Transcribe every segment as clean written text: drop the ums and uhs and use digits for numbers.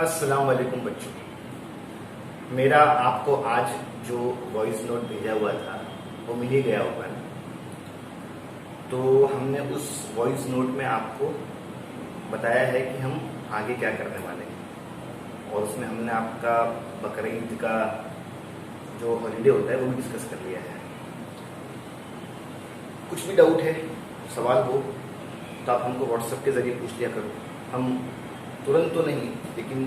अस्सलाम वालेकुम बच्चों। मेरा आपको आज जो वॉइस नोट भेजा हुआ था वो मिल ही गया होगा ना। तो हमने उस वॉइस नोट में आपको बताया है कि हम आगे क्या करने वाले हैं, और उसमें हमने आपका बकरीद का जो हॉलीडे होता है वो भी डिस्कस कर लिया है। कुछ भी डाउट है, सवाल हो तो आप हमको व्हाट्सएप के ज़रिए पूछ लिया करो। हम तुरंत तो नहीं, लेकिन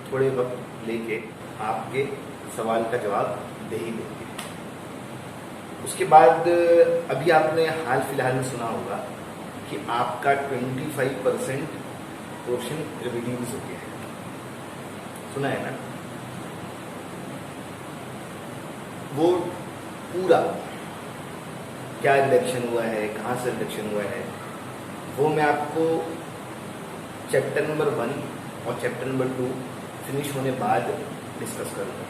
थोड़े वक्त लेके आपके सवाल का जवाब दे ही देंगे। उसके बाद अभी आपने हाल फिलहाल में सुना होगा कि आपका 25% पोर्शन रिड्यूस हो गया है। सुना है ना? वो पूरा क्या रिडक्शन हुआ है, कहाँ से रिडक्शन हुआ है, वो मैं आपको चैप्टर नंबर 1 और चैप्टर नंबर 2 फिनिश होने बाद डिस्कस करूँगा।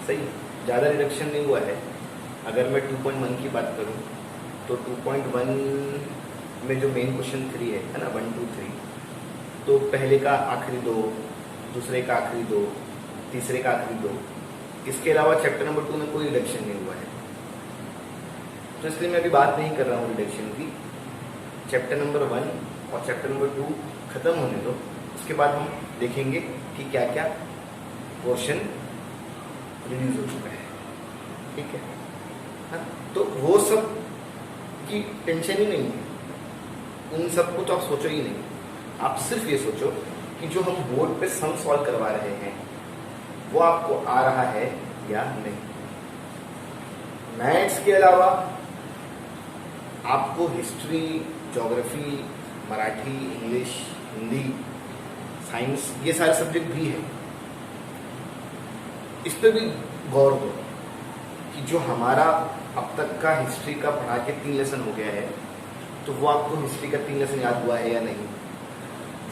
सही, ज़्यादा रिडक्शन नहीं हुआ है। अगर मैं 2.1 की बात करूँ तो 2.1 में जो मेन क्वेश्चन 3 है ना, 1 2 3, तो पहले का आखिरी 2, दूसरे का आखिरी 2, तीसरे का आखिरी 2, इसके अलावा चैप्टर नंबर 2 में कोई रिडक्शन नहीं हुआ है। तो इसलिए मैं अभी बात नहीं कर रहा हूँ रिडक्शन की। चैप्टर नंबर 1 और चैप्टर नंबर 2 खत्म होने दो, उसके बाद हम देखेंगे कि क्या क्या पोर्शन रिड्यूस हो चुका है। ठीक है हाँ? तो वो सब की टेंशन ही नहीं है, उन सब को तो आप सोचो ही नहीं। आप सिर्फ ये सोचो कि जो हम बोर्ड पे सम सॉल्व करवा रहे हैं वो आपको आ रहा है या नहीं। मैथ्स के अलावा आपको history, geography, Marathi, English, Hindi, science, ये सारे सब्जेक्ट भी है। इस पर भी गौर दो कि जो हमारा अब तक का हिस्ट्री का पढ़ा के 3 लेसन हो गया है, तो वो आपको हिस्ट्री का 3 लेसन याद हुआ है या नहीं।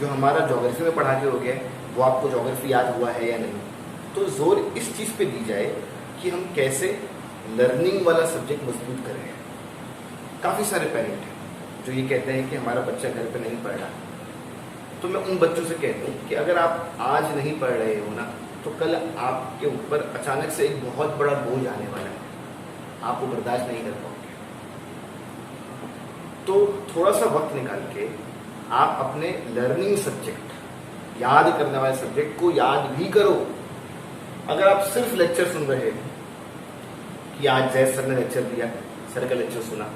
जो हमारा ज्योग्राफी में पढ़ा के हो गया है, वो आपको ज्योग्राफी याद हुआ है या नहीं। तो जोर इस चीज़ पे दी जाए कि हम कैसे लर्निंग वाला सब्जेक्ट मजबूत कर रहे हैं। काफ़ी सारे पेरेंट हैं जो ये कहते हैं कि हमारा बच्चा घर पे नहीं पढ़ रहा। तो मैं उन बच्चों से कहता हूँ कि अगर आप आज नहीं पढ़ रहे हो ना, तो कल आपके ऊपर अचानक से एक बहुत बड़ा बोझ आने वाला है, आप वो बर्दाश्त नहीं कर पाओगे। तो थोड़ा सा वक्त निकाल के आप अपने लर्निंग सब्जेक्ट, याद करने वाले सब्जेक्ट को याद भी करो। अगर आप सिर्फ लेक्चर सुन रहे हो कि आज जैद सर ने लेक्चर दिया, सर का लेक्चर सुना,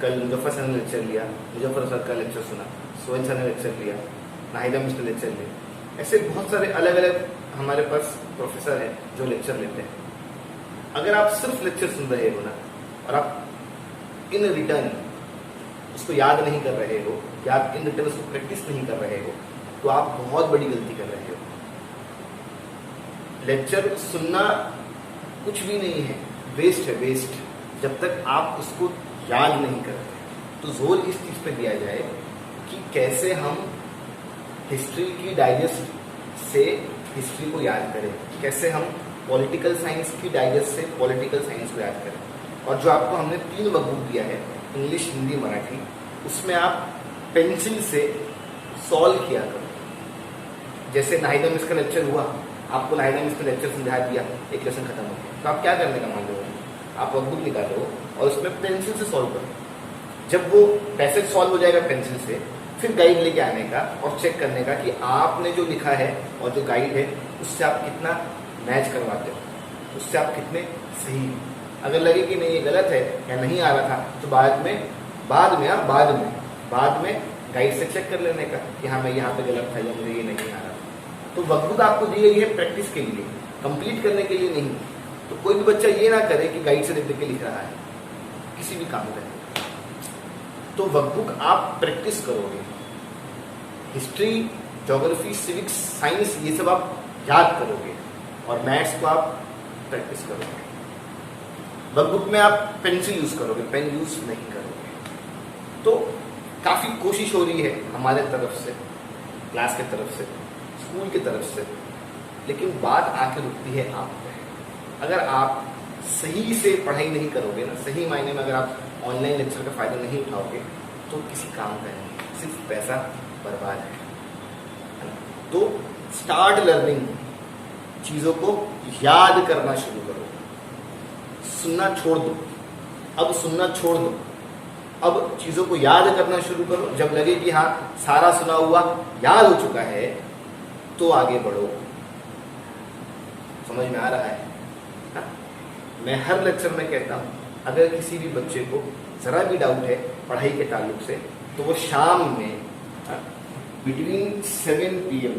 कल मुजफ्फर सर ने लेक्चर लिया, मुजफ्फर सर का लेक्चर सुना, सोहेल सर ने लेक्चर लिया, नाहिदा मिस ने लेक्चर लिया, ऐसे बहुत सारे अलग अलग हमारे पास प्रोफेसर हैं जो लेक्चर लेते हैं। अगर आप सिर्फ लेक्चर सुन रहे हो ना, और आप इन रिटर्न उसको याद नहीं कर रहे हो, या आप इन रिटर्न उसको प्रैक्टिस नहीं कर रहे हो, तो आप बहुत बड़ी गलती कर रहे हो। लेक्चर सुनना कुछ भी नहीं है, वेस्ट है, वेस्ट, जब तक आप उसको याद नहीं करते। तो जोर इस चीज पे दिया जाए कि कैसे हम हिस्ट्री की डाइजेस्ट से हिस्ट्री को याद करें, कैसे हम पॉलिटिकल साइंस की डाइजेस्ट से पॉलिटिकल साइंस को याद करें। और जो आपको हमने 3 वर्कबुक दिया है, इंग्लिश, हिंदी, मराठी, उसमें आप पेंसिल से सॉल्व किया करो। जैसे नाहिदा मिस का लेक्चर हुआ, आपको नाहिदा मिस का लेक्चर समझा दिया, एक लेसन खत्म हो गया, तो आप क्या करने का मान लो, आप वर्कबुक निकालो और उसमें पेंसिल से सॉल्व करो। जब वो पैसेज सॉल्व हो जाएगा पेंसिल से, फिर गाइड लेके आने का और चेक करने का कि आपने जो लिखा है और जो गाइड है उससे आप कितना मैच करवाते हो, उससे आप कितने सही। अगर लगे कि नहीं ये गलत है या नहीं आ रहा था, तो बाद में गाइड से चेक कर लेने का कि हाँ मैं यहाँ पे गलत था या मुझे ये नहीं आ रहा। तो वर्कबुक आपको दी गई है प्रैक्टिस के लिए, कंप्लीट करने के लिए नहीं। तो कोई भी बच्चा ये ना करे कि गाइड से देख के लिख रहा है किसी भी काम में। तो वर्कबुक आप प्रैक्टिस करोगे, हिस्ट्री, ज्योग्राफी, सिविक्स, साइंस, ये सब आप याद करोगे, और मैथ्स को आप प्रैक्टिस करोगे। वर्कबुक में आप पेंसिल यूज करोगे, पेन यूज नहीं करोगे। तो काफी कोशिश हो रही है हमारे तरफ से, क्लास की तरफ से, स्कूल की तरफ से, लेकिन बात आके रुकती है आप पे। अगर आप सही से पढ़ाई नहीं करोगे ना, सही मायने में अगर आप ऑनलाइन लेक्चर का फायदा नहीं उठाओगे, तो किसी काम का नहीं, सिर्फ पैसा बर्बाद है। तो स्टार्ट लर्निंग, चीजों को याद करना शुरू करो। सुनना छोड़ दो, अब सुनना छोड़ दो, अब चीजों को याद करना शुरू करो। जब लगे कि हाँ सारा सुना हुआ याद हो चुका है तो आगे बढ़ो। समझ में आ रहा है? हाँ? मैं हर लेक्चर में कहता हूं, अगर किसी भी बच्चे को जरा भी डाउट है पढ़ाई के ताल्लुक से तो वो शाम में बिटवीन 7 PM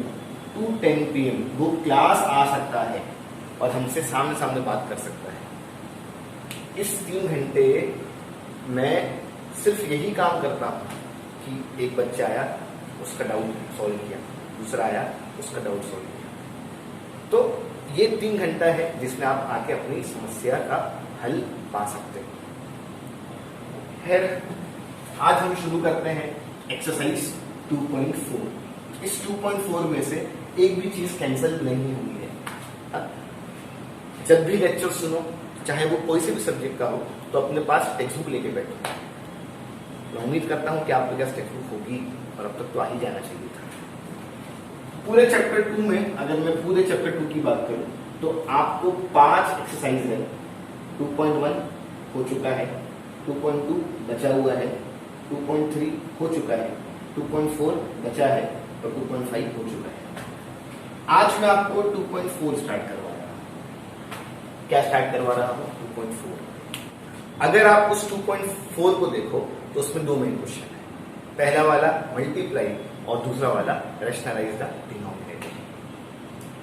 टू 10 PM वो क्लास आ सकता है और हमसे सामने सामने बात कर सकता है। इस 3 घंटे मैं सिर्फ यही काम करता हूँ कि एक बच्चा आया, उसका डाउट सॉल्व किया, दूसरा आया, उसका डाउट सॉल्व किया। तो ये 3 घंटा है जिसमें आप आके अपनी समस्या का हल पा सकते हैं। खैर, आज हम शुरू करते हैं एक्सरसाइज 2.4। इस 2.4 में से एक भी चीज कैंसिल नहीं हुई है। जब भी लेक्चर सुनो, चाहे वो कोई से भी सब्जेक्ट का हो, तो अपने पास टेक्स्ट बुक लेके बैठो। मैं उम्मीद करता हूं कि आपके पास टेक्स्ट बुक होगी और अब तक तो आ ही जाना चाहिए था। पूरे चैप्टर 2 में अगर मैं पूरे चैप्टर 2 की बात करूं तो आपको 5 एक्सरसाइज है। 2.1 हो चुका है, 2.2 बचा हुआ है, 2.3 हो चुका है, 2.4 बचा है और 2.5 हो चुका है। आज मैं आपको 2.4 स्टार्ट करवा रहा हूं। क्या स्टार्ट करवा रहा हूं? 2.4। अगर आप उस 2.4 को देखो तो उसमें 2 मेन क्वेश्चन है। पहला वाला मल्टीप्लाई और दूसरा वाला रैशनलाइज द डिनोमिनेटर।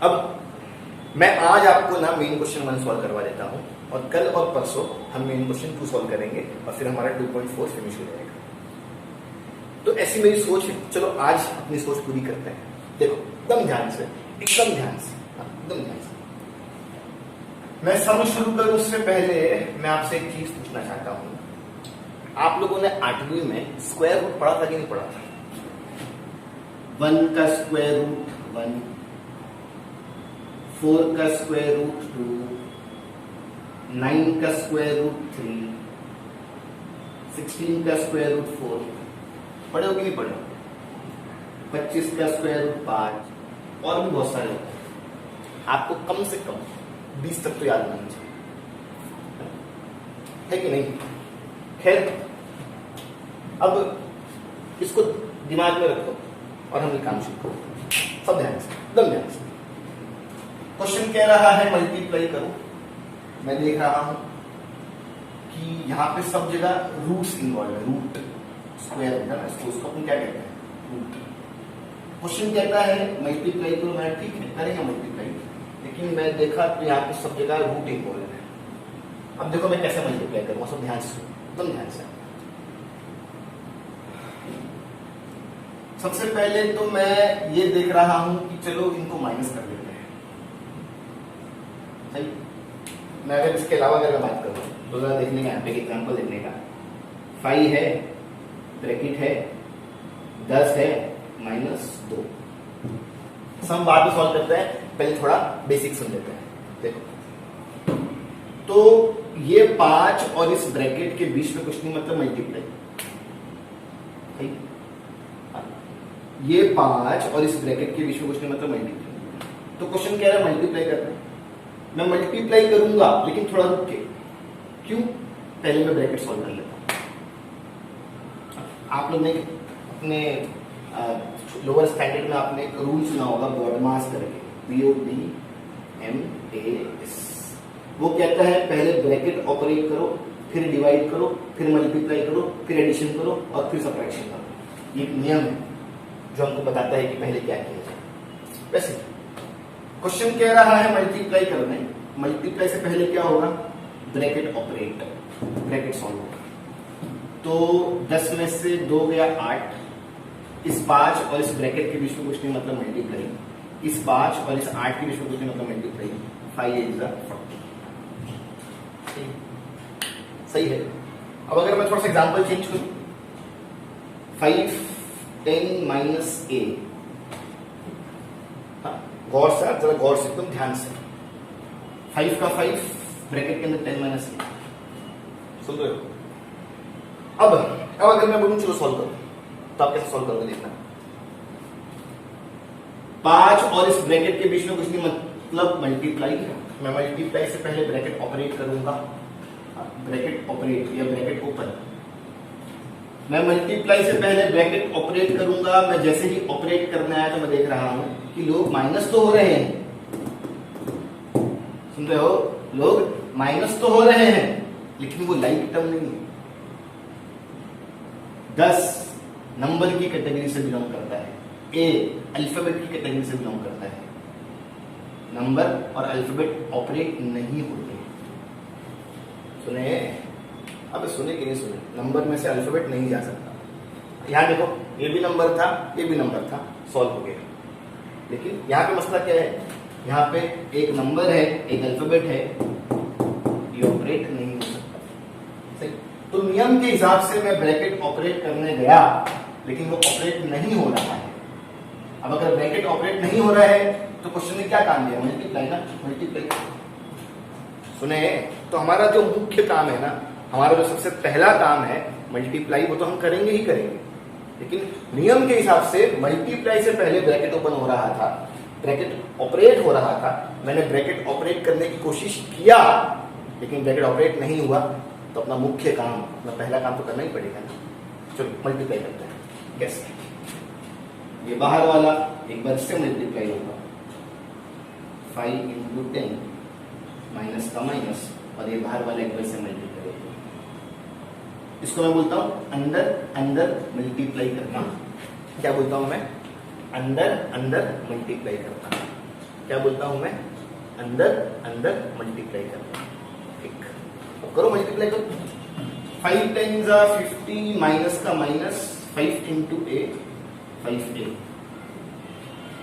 अब मैं आज आपको ना मेन क्वेश्चन 1 सॉल्व करवा देता हूं और कल और परसों हम मेन क्वेश्चन 2 सॉल्व करेंगे और फिर हमारा 2.4 फिनिश हो जाएगा। तो ऐसी मेरी सोच है। चलो आज अपनी सोच पूरी करते हैं। देखो एकदम ध्यान से, एकदम ध्यान से, एकदम ध्यान से। मैं सम शुरू करूं उससे पहले मैं आपसे एक चीज पूछना चाहता हूं। आप लोगों ने 8वीं में स्क्वायर रूट पढ़ा था कि नहीं पढ़ा था? 1 का स्क्वायर रूट 1, 4 का स्क्वायर रूट 2, 9 का स्क्वायर रूट 3, 16 का स्क्वायर रूट 4 पढ़े हो कि नहीं पढ़े? 25 का स्क्वायर रूट 5 और भी बहुत सारे होते हैं। आपको कम से कम 20 तक तो याद होना चाहिए, है कि नहीं? खैर, अब इसको दिमाग में रखो और हम ये काम शुरू करो। सब ध्यान से, एकदम ध्यान से। क्वेश्चन कह रहा है मल्टीप्लाई करो। मैं देख रहा हूं कि यहाँ पे सब जगह रूट्स इन्वॉल्व है। रूट स्क्वायर होता है ना, उसको अपन क्या कहते हैं? रूट। क्वेश्चन कहता है मल्टीप्लाई करो। मैं ठीक है करेंगे मल्टीप्लाई, लेकिन मैं देखा तो यहाँ पे सब जगह रूट इन्वॉल्व है। अब देखो मैं कैसे मल्टीप्लाई करूंगा, सब ध्यान से, एकदम ध्यान से। सबसे पहले तो मैं ये देख रहा हूं कि चलो इनको माइनस कर लेते हैं। सही? मैं अगर इसके अलावा अगर बात करूं तो जरा देखने का, यहाँ पे एग्जाम्पल देखने का। 5 है, ब्रैकेट है, 10 है, -2। सम बाद में सॉल्व करते हैं, पहले थोड़ा बेसिक समझ लेते हैं। देखो तो ये 5 और इस ब्रैकेट के बीच में कुछ नहीं, मतलब मल्टीप्लाई। ये 5 और इस ब्रैकेट के बीच में कुछ नहीं, मतलब मल्टीप्लाई। तो क्वेश्चन कह रहा है मल्टीप्लाई करना है। मैं मल्टीप्लाई करूंगा लेकिन थोड़ा रुक के। क्यों? पहले मैं ब्रैकेट सॉल्व कर लेता हूं। आप लोग ने अपने लोअर स्टैंडर्ड में आपने एक रूल सुना होगा बॉडमास करके, BODMAS। वो कहता है पहले ब्रैकेट ऑपरेट करो, फिर डिवाइड करो, फिर मल्टीप्लाई करो, फिर एडिशन करो और फिर सबट्रैक्शन करो। ये एक नियम है जो हमको बताता है कि पहले क्या किया जाए। वैसे क्वेश्चन कह रहा है मल्टीप्लाई करने। मल्टीप्लाई से पहले क्या होगा? ब्रैकेट ऑपरेट, ब्रैकेट सॉल्व होगा। तो 10 में से 2 गया 8, इस 5 और इस ब्रैकेट के बीच में कुछ नहीं, मतलब मल्टीप्लाई। इस 5 और इस 8 के बीच में कुछ नहीं, मतलब मल्टीप्लाई। 5 is 40। सही है। अब अगर मैं थोड़ा सा एग्जांपल चेंज करूं, 5 10 - a। गौर से, जरा गौर से, एकदम ध्यान से। 5 का 5 ब्रैकेट के अंदर 10 - a। सुन रहे हो? अब अगर मैं बोलूं चलो सॉल्व करो, तो आप कैसे सॉल्व करोगे देखना। 5 और इस ब्रैकेट के बीच में कुछ नहीं, मतलब मल्टीप्लाई। मैं मल्टीप्लाई से पहले ब्रैकेट ऑपरेट करूंगा, ब्रैकेट ऑपरेट या ब्रैकेट ओपन। मैं मल्टीप्लाई से पहले ब्रैकेट ऑपरेट करूंगा। मैं जैसे ही ऑपरेट करना है तो मैं देख रहा हूं कि लोग माइनस तो हो रहे हैं, सुन रहे हो, लोग माइनस तो हो रहे हैं, लेकिन वो लाइक टर्म नहीं है। 10 नंबर की कैटेगरी से बिलोंग करता है, ए अल्फाबेट की कैटेगरी से बिलोंग करता है। नंबर और अल्फाबेट ऑपरेट नहीं होते। सुने, अब सुने कि नहीं सुने, नंबर में से अल्फाबेट नहीं जा सकता। यहां देखो, ये भी नंबर था, ये भी नंबर था, सॉल्व हो गया। लेकिन यहाँ पे मसला क्या है, यहाँ पे एक नंबर है, एक अल्फाबेट है, ये ऑपरेट नहीं हो सकता। सही, तो नियम के हिसाब से मैं ब्रैकेट ऑपरेट करने गया, लेकिन वो ऑपरेट नहीं हो रहा है। अब अगर ब्रैकेट ऑपरेट नहीं हो रहा है तो क्वेश्चन ने क्या काम दिया, मल्टीप्लाई ना, मल्टीप्लाई। सुने, तो हमारा जो मुख्य काम है ना, हमारा जो सबसे पहला काम है मल्टीप्लाई, वो तो हम करेंगे ही करेंगे, लेकिन नियम के हिसाब से मल्टीप्लाई से पहले ब्रैकेट ओपन हो रहा था, ब्रैकेट ऑपरेट हो रहा था। मैंने ब्रैकेट ऑपरेट करने की कोशिश किया, लेकिन ब्रैकेट ऑपरेट नहीं हुआ, तो अपना मुख्य काम, अपना पहला काम तो करना ही पड़ेगा ना। चलो मल्टीप्लाई करते हैं। कैसे? ये बाहर वाला एक बार से मल्टीप्लाई होगा, 5 × 10 माइनस का माइनस, और ये बाहर वाला एक बार से मल्टीप्लाई होगा। इसको मैं बोलता हूं अंदर अंदर मल्टीप्लाई करना। क्या बोलता हूं मैं? अंदर अंदर मल्टीप्लाई करना। क्या बोलता हूं मैं? अंदर अंदर मल्टीप्लाई करना। ठीक, अब करो मल्टीप्लाई करो। 5 टाइम्स 50 माइनस का माइनस, 5 × a 5a।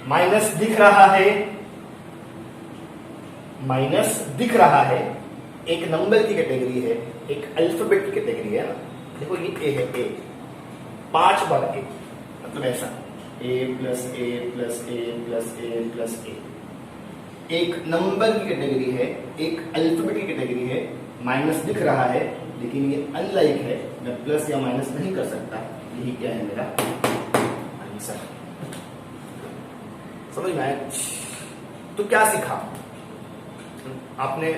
माइनस दिख रहा है, माइनस दिख रहा है, एक नंबर की कैटेगरी है, एक अल्फाबेट की कैटेगरी है ना। देखो ये ए है, ए 5 बार ए, मतलब ऐसा a plus A plus A plus A plus A. एक नंबर की कैटेगरी है, एक अल्फाबेट की कैटेगरी है। माइनस दिख रहा है, लेकिन ये अनलाइक है, मैं प्लस या माइनस नहीं कर सकता। यही क्या है मेरा आंसर। समझ में आया? तो क्या सीखा आपने?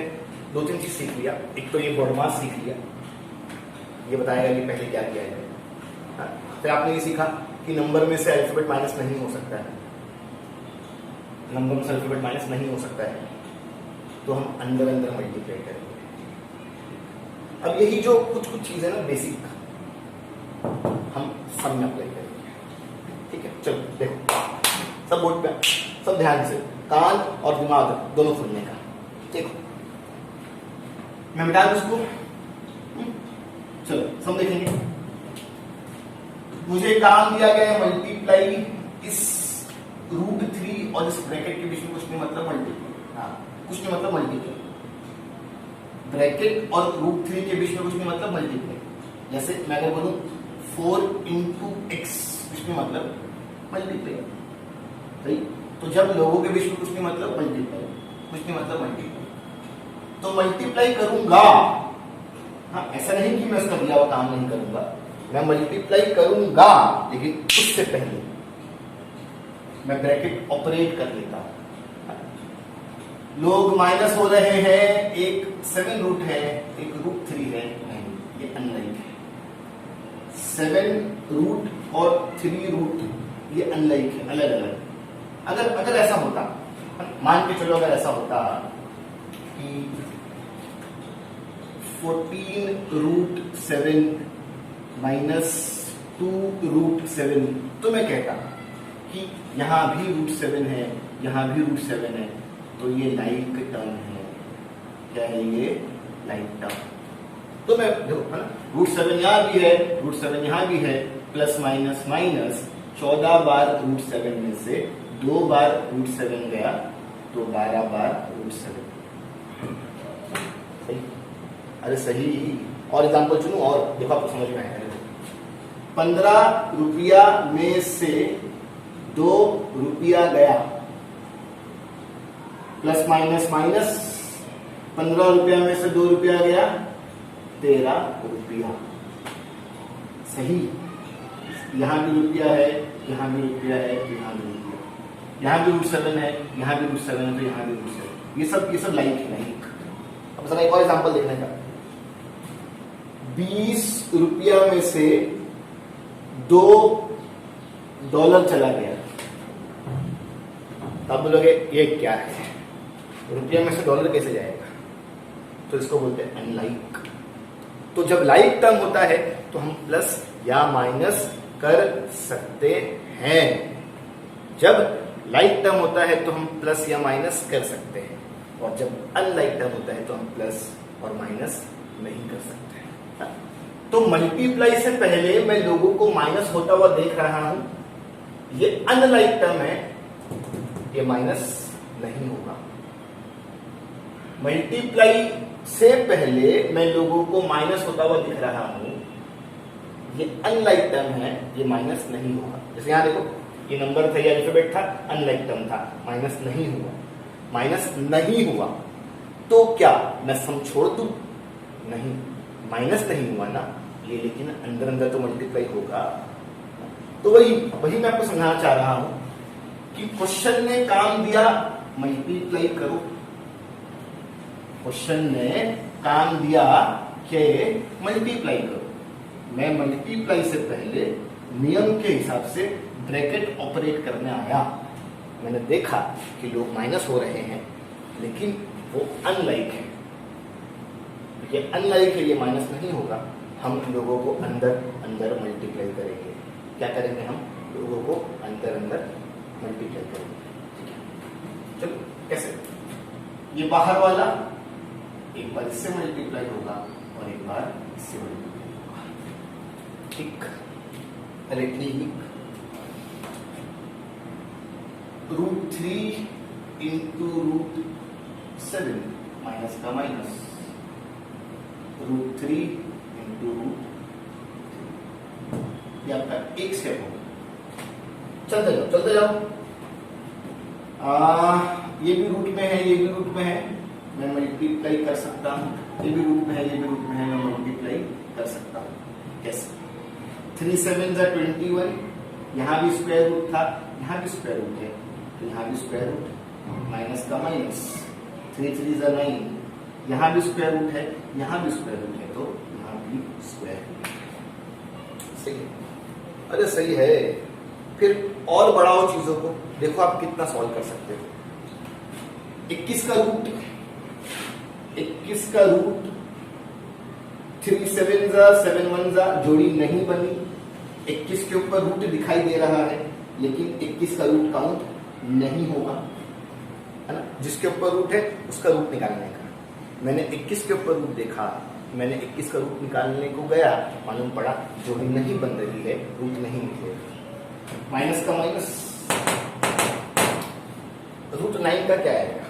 2-3 चीज सीख लिया। एक तो ये बॉडमास सीख लिया, ये बताएगा कि पहले क्या किया है। फिर आपने ये सीखा कि नंबर में से अल्फाबेट माइनस नहीं हो सकता है, नंबर में से अल्फाबेट माइनस नहीं हो सकता है, तो हम अंदर अंदर मल्टीप्लाई करेंगे। अब यही जो कुछ कुछ चीजें ना बेसिक, हम सब में अप्लाई करेंगे। ठीक है, चलो देखो, सब बोर्ड पे, सब ध्यान से, कान और दिमाग दोनों खुलने का। देखो मैं मिटा दूं उसको, चलो सब देखेंगे। मुझे काम दिया गया है मल्टीप्लाई इस √3 और इस ब्रैकेट के बीच में कुछ नहीं, मतलब मल्टीप्लाई। हाँ, कुछ नहीं मतलब मल्टीप्लाई। ब्रैकेट और √3 के बीच में कुछ नहीं मतलब मल्टीप्लाई। जैसे मैं अगर बोलूं 4 × x, कुछ नहीं मतलब मल्टीप्लाई। सही, तो जब लोगों के बीच में कुछ नहीं मतलब मल्टीप्लाई, कुछ नहीं मतलब मल्टीप्लाई, तो मल्टीप्लाई करूंगा। हाँ, ऐसा नहीं कि मैं उसका दिया हुआ काम नहीं करूंगा, मैं मल्टीप्लाई करूंगा, लेकिन उससे पहले मैं ब्रैकेट ऑपरेट कर लेता हूं। लोग माइनस हो रहे हैं, एक 7 रूट है, एक √3 है, नहीं, ये अनलाइक है। 7 रूट और 3 रूट ये अनलाइक है, अलग अलग। अगर ऐसा होता, मान के चलो अगर ऐसा होता कि 14√7 माइनस 2√7, तो मैं कहता कि यहां भी √7 है, यहां भी √7 है, तो ये लाइक टर्म है। क्या है ये? Like term. तो मैं देखो है ना, √7 यहां भी है, √7 यहां भी है, प्लस माइनस माइनस 14 बार √7 में से 2 बार √7 गया, तो 12 बार √7। सही? अरे सही। और एग्जाम्पल चुनूं और देखो आपको समझ में आएगा। 15 रुपया में से 2 रुपया गया, प्लस माइनस माइनस, 15 रुपया में से 2 रुपया गया, 13 रुपया। सही, यहां भी रुपया है, यहां भी रुपया है, यहां भी रुपया। यहाँ भी √7 है, यहाँ भी √7 है, तो यहाँ भी √7। ये सब लाइक है, लाइक। अब सर एक और एग्जांपल देखने का। 20 रुपया में से $2 चला गया, तब बोलोगे ये क्या है, रुपया में से डॉलर कैसे जाएगा? तो इसको बोलते हैं अनलाइक। तो जब लाइक टर्म होता है तो हम प्लस या माइनस कर सकते हैं। जब लाइक टर्म होता है तो हम प्लस या माइनस कर सकते हैं, और जब अनलाइक टर्म होता है तो हम प्लस और माइनस नहीं कर सकते। तो मल्टीप्लाई से पहले मैं लोगों को माइनस होता हुआ देख रहा हूं, ये अनलाइक टर्म है, ये माइनस नहीं होगा। मल्टीप्लाई से पहले मैं लोगों को माइनस होता हुआ दिख रहा हूं, ये अनलाइक टर्म है, ये माइनस नहीं होगा। जैसे यहां देखो, ये नंबर था, ये अल्फाबेट था, अनलाइक टर्म था, माइनस नहीं हुआ। माइनस नहीं हुआ तो क्या मैं सम छोड़ दूं? नहीं, माइनस नहीं हुआ ना ये, लेकिन अंदर अंदर तो मल्टीप्लाई होगा। तो वही मैं आपको समझाना चाह रहा हूं कि क्वेश्चन ने काम दिया मल्टीप्लाई करो, क्वेश्चन ने काम दिया कि मल्टीप्लाई करो। मैं मल्टीप्लाई से पहले नियम के हिसाब से ब्रैकेट ऑपरेट करने आया, मैंने देखा कि लोग माइनस हो रहे हैं, लेकिन वो अनलाइक है, ये अनलाइक है, ये माइनस नहीं होगा। हम लोगों को अंदर अंदर मल्टीप्लाई करेंगे। क्या करेंगे? हम लोगों को अंदर अंदर मल्टीप्लाई करेंगे। चलो कैसे? ये बाहर वाला एक बार इससे मल्टीप्लाई होगा और एक बार इससे मल्टीप्लाई होगा, ठीक? अरे ठीक, √3 इंटू √7 माइनस का माइनस, √3 इंटू √3, ये आपका एक स्टेप होगा। चलते जाओ। ये भी रूट में है, ये भी रूट में है, मैं मल्टीप्लाई कर सकता हूं। ये भी रूट में है, ये भी रूट में है, मैं मल्टीप्लाई कर सकता हूं। कैसे? 3 7 21, यहां भी स्क्वायर रूट था, यहां भी स्क्वायर रूट है, तो यहां भी स्क्वायर रूट, माइनस का माइनस, 3 3 9, यहां भी स्क्वायर रूट है, यहां भी स्क्वायर रूट है, तो यहां भी स्क्वायर रूट। सही है? अरे सही है। फिर और बढ़ाओ चीजों को, देखो आप कितना सॉल्व कर सकते हो। 21 का रूट 3 7 7 1 जोड़ी नहीं बनी। 21 के ऊपर रूट दिखाई दे रहा है, लेकिन 21 का रूट काउंट नहीं होगा, है ना? जिसके ऊपर रूट है उसका रूट निकालने का। मैंने 21 के ऊपर रूट देखा, मैंने 21 का रूट निकालने को गया, मालूम पड़ा जोड़ी नहीं बन रही है, रूट नहीं निकलेगा। माइनस का माइनस, √9 का क्या आएगा?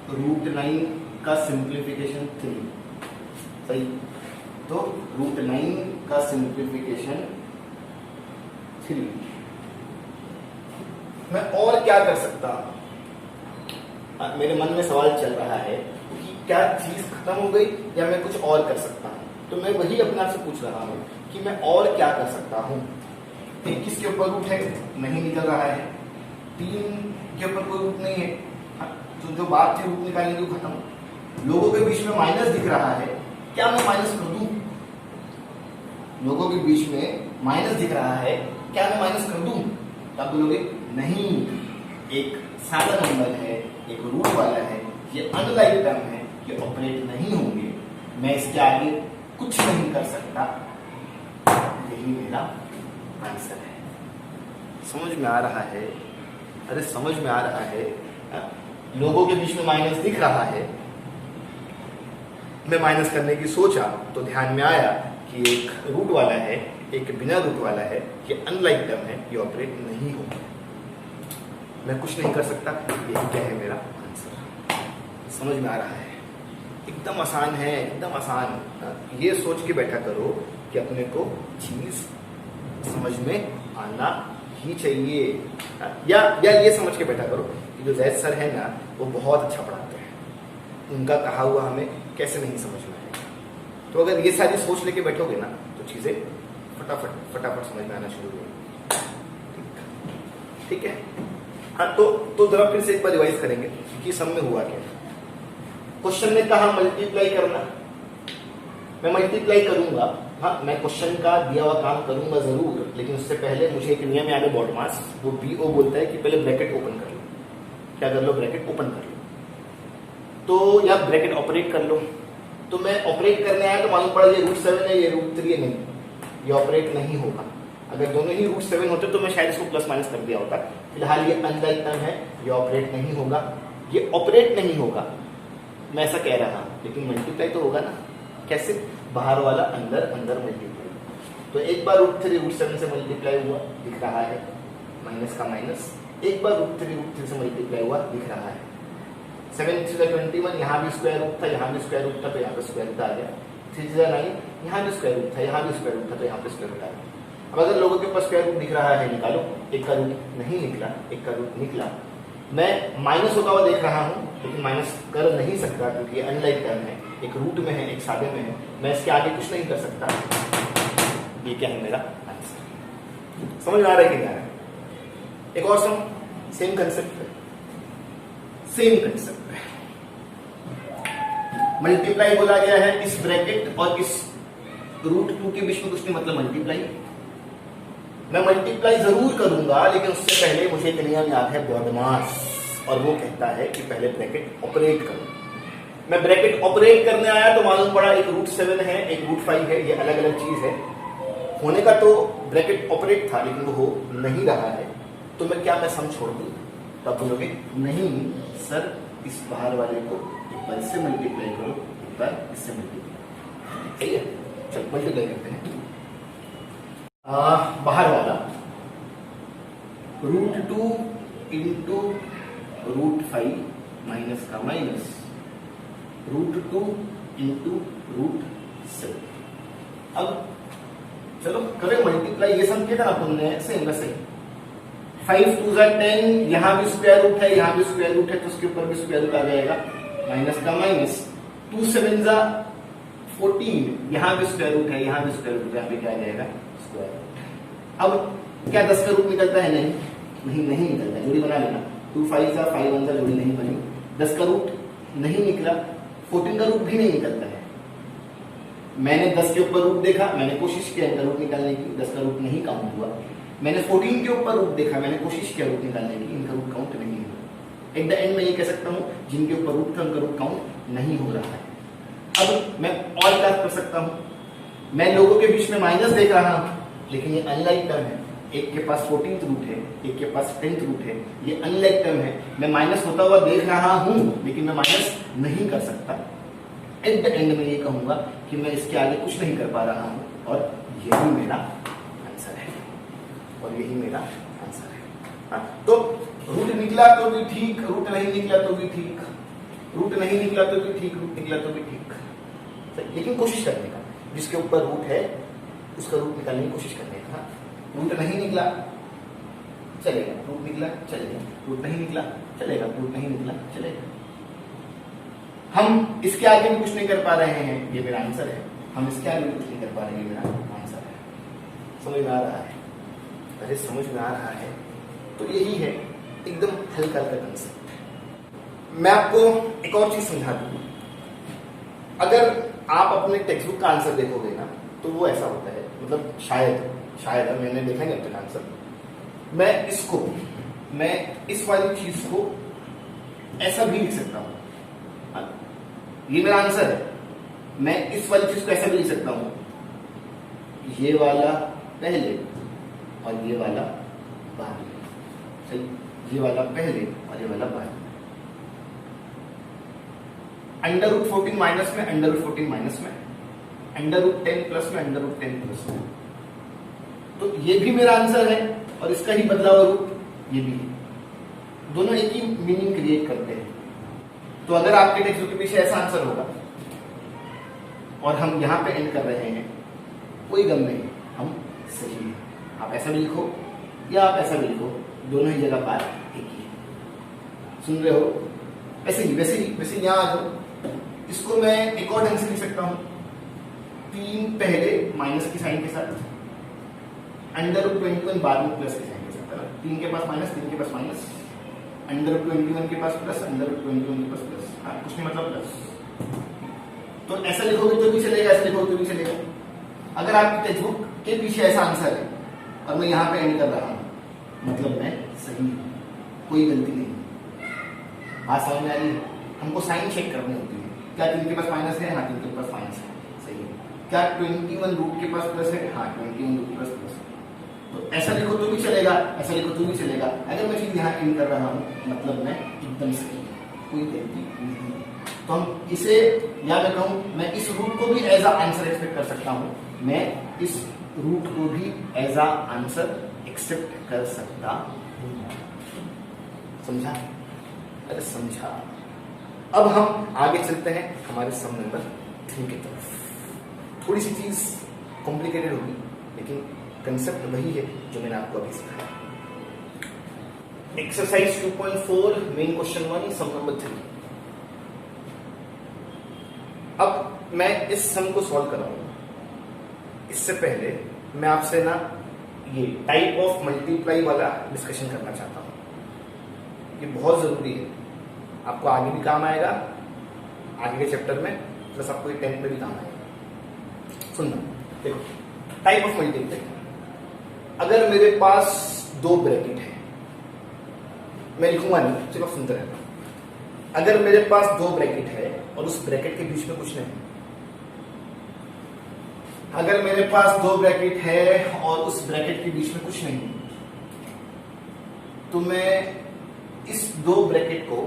√9 का सिंप्लीफिकेशन 3, सही? तो √9 का सिंप्लीफिकेशन 3। मैं और क्या कर सकता हूं? मेरे मन में सवाल चल रहा है कि क्या चीज खत्म हो गई या मैं कुछ और कर सकता हूं? तो मैं वही अपने आप से पूछ रहा हूं कि मैं और क्या कर सकता हूं। 21 के ऊपर रूट है, नहीं निकल रहा है। 3 के ऊपर कोई रूट नहीं है, तो जो बात थी रूट निकालने की खत्म। लोगों के बीच में माइनस दिख रहा है, क्या मैं माइनस कर दूं? लोगों के बीच में माइनस दिख रहा है, क्या मैं माइनस कर दूं? तब बोलोगे नहीं, एक सादा नंबर है, एक रूट वाला है, ये अनलाइक टर्म है, ये ऑपरेट नहीं होंगे, मैं इसके आगे कुछ नहीं कर सकता। यही मेरा आंसर है। समझ में आ रहा है? अरे समझ में आ रहा है। लोगों के बीच में माइनस दिख रहा है, मैं माइनस करने की सोचा तो ध्यान में आया कि एक रूट वाला है, एक बिना रूट वाला है, ये अनलाइक टर्म है, ये ऑपरेट नहीं होगा, मैं कुछ नहीं कर सकता। यही क्या है मेरा आंसर। समझ में आ रहा है? एकदम आसान है, एकदम आसान। ये सोच के बैठा करो कि अपने को चीज समझ में आना ही चाहिए, या ये समझ के बैठा करो कि जो जैद सर है ना, वो बहुत अच्छा पढ़ाते हैं, उनका कहा हुआ हमें कैसे नहीं समझ में आएगा। तो अगर ये सारी सोच लेके बैठोगे ना, तो चीजें फटाफट फटाफट समझ में आना शुरू हुआ। ठीक है। हाँ, तो जरा फिर से एक बार रिवाइज करेंगे कि सब में हुआ क्या। क्वेश्चन ने कहा मल्टीप्लाई करना, मैं मल्टीप्लाई करूंगा। हाँ, मैं क्वेश्चन का दिया हुआ काम करूंगा जरूर, लेकिन उससे पहले मुझे एक नियम याद है बॉडमास, वो BO बोलता है कि पहले ब्रैकेट ओपन कर लो। क्या कर लो? ब्रैकेट ओपन कर लो। तो या ब्रैकेट ऑपरेट कर लो। तो मैं ऑपरेट करने आया तो मालूम पड़ा ये √7 है, ये √3 है, नहीं, ये ऑपरेट नहीं होगा। अगर दोनों ही √7 होते तो मैं शायद इसको प्लस माइनस कर दिया होता। फिलहाल ये अनलाइक टर्म है, ये ऑपरेट नहीं होगा, ये ऑपरेट नहीं होगा, मैं ऐसा कह रहा हूं, लेकिन मल्टीप्लाई तो होगा ना। कैसे? बाहर वाला अंदर, अंदर मल्टीप्लाई। तो एक बार √3 से मल्टीप्लाई हुआ, दिख रहा है माइनस का माइनस। एक बार √3 से मल्टीप्लाई हुआ, दिख रहा है 7 3 21, यहाँ भी स्क्वायर रूट था, यहाँ भी स्क्वायर रूट था, तो यहाँ पे स्क्वायर रूट आ गया। 3 9, यहाँ भी स्क्वायर रूट था, यहाँ भी स्क्वायर रूट था, तो यहाँ पे स्क्वायर रूट आ गया। अब अगर लोगों के पास स्क्वायर रूट दिख रहा है, निकालो। एक का रूट नहीं निकला, एक का रूट निकला। मैं माइनस होता हुआ देख रहा हूं, लेकिन माइनस कर नहीं सकता क्योंकि अनलाइक टर्म है, एक रूट में है, एक सादे में है, मैं इसके आगे कुछ नहीं कर सकता। ये क्या है? मेरा आंसर। समझ में आ रहा है कि नहीं आ रहा है? एक और सम, सेम कंसेप्ट है, सेम कंसेप्ट है। मल्टीप्लाई बोला गया है, इस ब्रैकेट और इस √2 के बीच में कुछ नहीं, मतलब मल्टीप्लाई। मैं मल्टीप्लाई जरूर करूंगा, लेकिन उससे पहले मुझे एक नियम याद है बॉडमास, और वो कहता है कि पहले ब्रैकेट ऑपरेट करो। मैं ब्रैकेट ऑपरेट करने आया तो मालूम पड़ा एक √7 है, एक √5 है, ये अलग अलग चीज है। होने का तो ब्रैकेट ऑपरेट था, लेकिन वो हो नहीं रहा है। तो मैं क्या, मैं सम छोड़ दूं? तो आप बोलोगे नहीं सर, इस बाहर वाले को एक बार इससे मल्टीप्लाई करो, एक बार इससे मल्टीप्लाई। सही है, चल मल्टीप्लाई करते हैं। बाहर वाला √2 इंटू √5 माइनस का माइनस, √2 इंटू √7। अब चलो करें मल्टीप्लाई, ये सम किया था ना तुमने, सेम वैसे 5 2 10, यहां भी स्क्वायर रूट है, यहां भी स्क्वायर रूट है, तो उसके ऊपर भी स्क्वायर रूट आ जाएगा, माइनस का माइनस। 2 7 14, यहां भी स्क्वायर रूट है, यहां भी स्क्वायर रूट है, यहाँ पे क्या आ जाएगा? Square root. अब क्या 10 का रूट निकलता है? नहीं निकलता। जोड़ी बना लेना, 2 5 5 1 जोड़ी नहीं बनी, 10 का रूट नहीं निकला, 14 का रूट भी नहीं निकलता है। मैंने 10 के ऊपर रूट देखा, मैंने कोशिश किया इनका रूट निकालने की, 10 का रूट नहीं काउंट हुआ। मैंने 14 के ऊपर रूट देखा, मैंने कोशिश किया रूट निकालने की, इनका रूट काउंट नहीं हुआ। एट द एंड मैं ये कह सकता हूं, जिनके ऊपर रूट था उनका रूट काउंट नहीं हो रहा है। अब मैं और क्या कर सकता हूं? मैं लोगों के बीच में माइनस देख रहा हूं, लेकिन ये अनलाइक टर्म है। एक के पास 14th रूट है, एक के पास 10th रूट है, ये अनलाइक टर्म है। मैं माइनस होता हुआ देख रहा हूं, लेकिन मैं माइनस नहीं कर सकता। एट द एंड में ये कहूंगा कि मैं इसके आगे कुछ नहीं कर पा रहा हूं, और यही मेरा आंसर है, और यही मेरा आंसर है। हाँ, तो रूट निकला तो भी ठीक, रूट नहीं निकला तो भी ठीक, रूट नहीं निकला तो भी ठीक, रूट निकला तो भी ठीक, लेकिन कोशिश करने का। जिसके ऊपर रूट है उसका रूट निकालने की कोशिश करने का। रूट नहीं निकला चलेगा, रूट निकला चलेगा, रूट नहीं निकला चलेगा, रूट नहीं निकला चलेगा। हम इसके आगे भी कुछ नहीं कर पा रहे हैं, ये मेरा आंसर है। हम इसके आगे भी कुछ नहीं कर पा रहे हैं, ये मेरा आंसर है। समझ में आ रहा है? अरे समझ में आ रहा है। तो यही है, एकदम हल्का हल्का कंसेप्ट। मैं आपको एक और चीज समझा दूं। अगर आप अपने टेक्स्ट बुक का आंसर देखोगे ना, तो वो ऐसा होता है, मतलब शायद मैंने देखा नहीं अब तक आंसर। मैं इस वाली चीज को ऐसा भी लिख सकता हूं, ये मेरा आंसर है। मैं इस वाली चीज को ऐसा भी लिख सकता हूं, ये वाला पहले और ये वाला बाद में। सही, ये वाला पहले और ये वाला बाद में। √14 माइनस में, √14 माइनस में, √10 प्लस में, √10 प्लस में। तो ये भी मेरा आंसर है, और इसका ही बदला हुआ रूप ये भी है। दोनों एक ही मीनिंग क्रिएट करते हैं। तो अगर आपके टेक्स्ट बुक के पीछे ऐसा आंसर होगा और हम यहां पे एंड कर रहे हैं, कोई गम नहीं, हम सही हैं। आप ऐसा भी लिखो या आप ऐसा भी लिखो, दोनों ही जगह बात एक ही है। सुन रहे हो? वैसे यहां आ जाओ। इसको मैं एक और ढंग से लिख सकता हूं, 3 पहले माइनस की साइन के साथ, √21 बाद में प्लस के जाएंगे सब तरफ, 3 के पास माइनस, 3 के पास माइनस, √21 के पास प्लस, √21 के पास प्लस, हाँ कुछ नहीं मतलब प्लस। तो ऐसा लिखोगे तो भी चलेगा, ऐसा लिखोगे तो भी चलेगा। अगर आपकी टेक्स्ट बुक के पीछे ऐसा आंसर है और मैं यहाँ पे एंड कर रहा हूँ, मतलब मैं सही, कोई गलती नहीं। बात समझ में आ रही है? हमको साइन चेक करनी होती है, क्या 3 के पास माइनस है? हाँ 3 के पास माइनस है, सही है। क्या 21 रूट के पास प्लस है? हाँ 21 रूट के पास प्लस है। तो ऐसा लिखो तो भी चलेगा, ऐसा लिखो तो भी चलेगा। अगर मैं चीज यहाँ एंड कर रहा हूँ मतलब मैं एकदम सही, कोई गलती नहीं। तो हम इसे, या मैं कहूँ मैं इस रूट को भी एज अ आंसर एक्सपेक्ट कर सकता हूँ, मैं इस रूट को भी एज अ आंसर एक्सेप्ट कर सकता हूँ। समझा? अरे समझा। अब हम आगे चलते हैं हमारे सम नंबर 3 की तरफ। थोड़ी सी चीज कॉम्प्लिकेटेड होगी लेकिन कंसेप्ट वही है जो मैंने आपको अभी सिखाया। एक्सरसाइज 2.4 मेन क्वेश्चन 1 सम नंबर 3। अब मैं इस सम को सॉल्व कराऊंगा, इससे पहले मैं आपसे ना ये टाइप ऑफ मल्टीप्लाई वाला डिस्कशन करना चाहता हूं। ये बहुत जरूरी है, आपको आगे भी काम आएगा, आगे के चैप्टर में, प्लस आपको ये 10th में भी काम आएगा। सुनना, देखो टाइप ऑफ मल्टीप्लाई। अगर मेरे पास 2 ब्रैकेट है, मैं लिखूंगा नहीं, सिर्फ सुनते रहना। अगर मेरे पास 2 ब्रैकेट है और उस ब्रैकेट के बीच में कुछ नहीं, अगर मेरे पास 2 ब्रैकेट है और उस ब्रैकेट के बीच में कुछ नहीं, तो मैं इस 2 ब्रैकेट को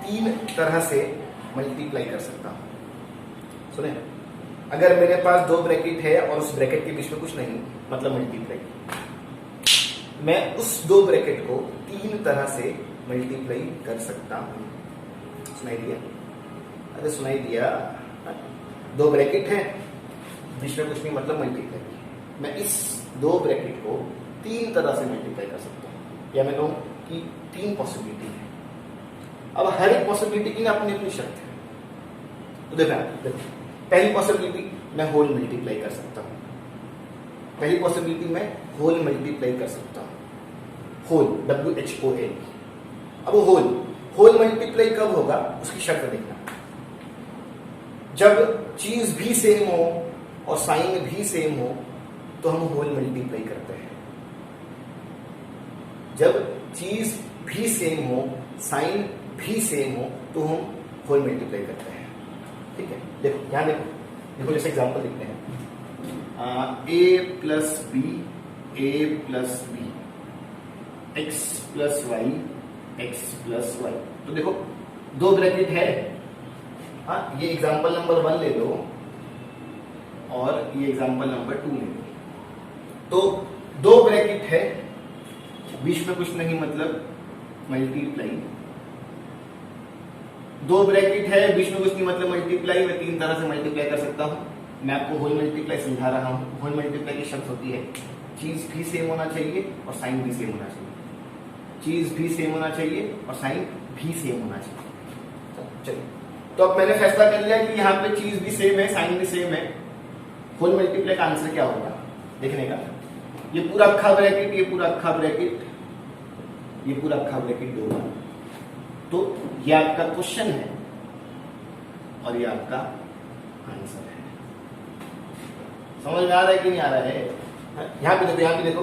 3 तरह से मल्टीप्लाई कर सकता हूं। सुने, अगर मेरे पास 2 ब्रैकेट है और उस ब्रैकेट के बीच में कुछ नहीं, मतलब मल्टीप्लाई, मैं उस 2 ब्रैकेट को 3 तरह से मल्टीप्लाई कर सकता हूं। सुनाई दिया? अरे सुनाई दिया। 2 ब्रैकेट है, बीच में कुछ नहीं, मतलब मल्टीप्लाई। मैं इस 2 ब्रैकेट को 3 तरह से मल्टीप्लाई कर सकता हूं, या मैं कहूं कि 3 पॉसिबिलिटी है। अब हर एक पॉसिबिलिटी की ना अपनी अपनी शर्त है। तो देखो, पहली पॉसिबिलिटी मैं होल मल्टीप्लाई कर सकता हूं। पहली पॉसिबिलिटी मैं होल मल्टीप्लाई कर सकता हूं, होल, WHOL। अब होल मल्टीप्लाई कब होगा उसकी शर्त देखना। जब चीज भी सेम हो और साइन भी सेम हो तो हम होल मल्टीप्लाई करते हैं। जब चीज भी सेम हो, साइन भी सेम हो तो हम होल मल्टीप्लाई करते हैं। ठीक है, देखो यहां देखो जैसे एग्जांपल लिखते हैं, a plus b, a plus b, x plus y, x plus y. तो देखो 2 ब्रैकेट है, हाँ ये एग्जांपल नंबर 1 ले लो और ये एग्जांपल नंबर 2 ले लो। तो 2 ब्रैकेट है, बीच में कुछ नहीं, मतलब मल्टीप्लाई। 2 ब्रैकेट है, बीच में कुछ नहीं, मतलब मल्टीप्लाई। मैं 3 तरह से मल्टीप्लाई कर सकता हूं। मैं आपको होल मल्टीप्लाई समझा रहा हूं। होल मल्टीप्लाई की शर्त होती है चीज भी सेम होना चाहिए और साइन भी सेम होना चाहिए। चीज भी सेम होना चाहिए और साइन भी सेम होना चाहिए। चलिए, तो अब मैंने फैसला कर लिया कि यहाँ पे चीज भी सेम है, साइन भी सेम है। होल मल्टीप्लाई का आंसर क्या होगा देखने का। ये पूरा अक्खा ब्रैकेट, ये पूरा अक्खा ब्रैकेट, ये पूरा अक्खा ब्रैकेट 2 बार। तो ये आपका क्वेश्चन है और ये आपका आंसर है। समझ में आ रहा है कि नहीं आ रहा है? यहां पे देखो, यहां पे देखो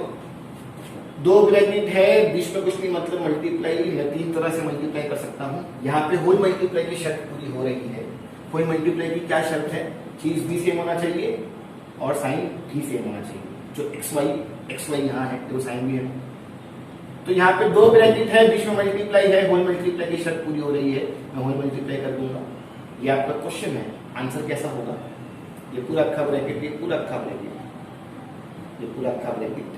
2 ब्रैकेट है, बीच में कुछ नहीं, मतलब मल्टीप्लाई। मैं 3 तरह से मल्टीप्लाई कर सकता हूं। यहाँ पे होल मल्टीप्लाई की शर्त पूरी हो रही है। होल मल्टीप्लाई की क्या शर्त है? चीज भी सेम होना चाहिए और साइन भी सेम होना चाहिए। जो एक्स वाई यहाँ है तो साइन भी है। तो यहाँ पे 2 ब्रैकेट है, बीच में मल्टीप्लाई है, होल मल्टीप्लाई की शर्त पूरी हो रही है, मैं होल मल्टीप्लाई कर दूंगा। ये आपका क्वेश्चन है, आंसर कैसा होगा? ये पूरा अक्खा ब्रैकेट, ये पूरा अक्खा ब्रैकेट, ये पूरा अक्खा ब्रैकेट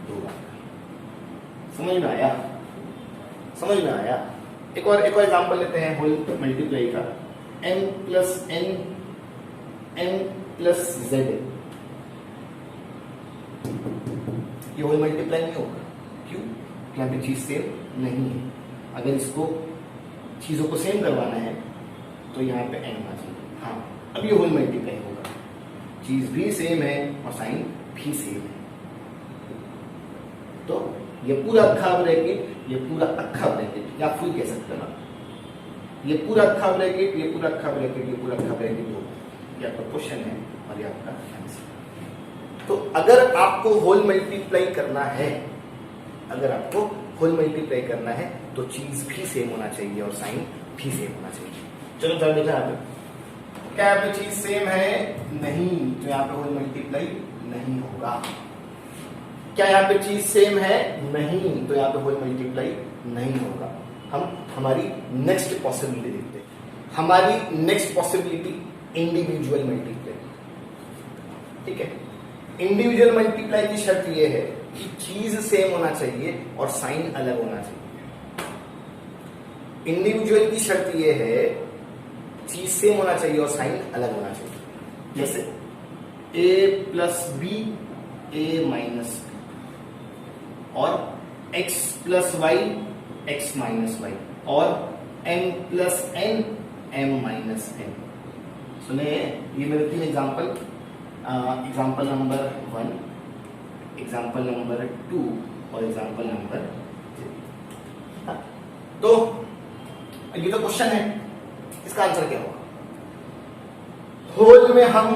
2 बार। समझ में आया? समझ में आया? एक और एग्जांपल लेते हैं होल मल्टीप्लाई का। m plus n, m plus z, ये होल मल्टीप्लाई नहीं होगा। क्यों? यहाँ पे चीज सेम नहीं है। अगर इसको चीजों को सेम करवाना है तो यहाँ पे n होना चाहिए। हाँ, अब ये होल मल्टीप्लाई होगा। चीज भी सेम है और साइन भी सेम है। तो ये पूरा अक्खा ब्रैकेट, ये पूरा अक्खा ब्रैकेट, या फुल कह सकते हो ना, ये पूरा अक्खा ब्रैकेट, ये पूरा अक्खा ब्रैकेट, ये पूरा अक्खा ब्रैकेट हो, ये आपका क्वेश्चन है और ये आपका आंसर। तो अगर आपको होल मल्टीप्लाई करना है, अगर आपको होल मल्टीप्लाई करना है तो चीज भी सेम होना चाहिए और साइन भी सेम होना चाहिए। चलो जरा देखा यहाँ पे, क्या यहाँ पे चीज सेम है? नहीं, तो यहाँ पे होल मल्टीप्लाई नहीं होगा। क्या यहाँ पे चीज सेम है? नहीं, तो यहाँ पे होल मल्टीप्लाई नहीं होगा। हम हमारी नेक्स्ट पॉसिबिलिटी देखते हैं। हमारी नेक्स्ट पॉसिबिलिटी इंडिविजुअल मल्टीप्लाई, ठीक है। इंडिविजुअल मल्टीप्लाई की शर्त यह है कि चीज सेम होना चाहिए और साइन अलग होना चाहिए। इंडिविजुअल की शर्त यह है चीज सेम होना चाहिए और साइन अलग होना चाहिए। जैसे a plus b, a minus b, और x plus y, x minus y, और m plus n, m minus n। सुने, ये मेरे 3 example, example number 1, example number 2 और एग्जाम्पल नंबर 3। तो ये तो क्वेश्चन है, इसका आंसर क्या होगा? होल में हम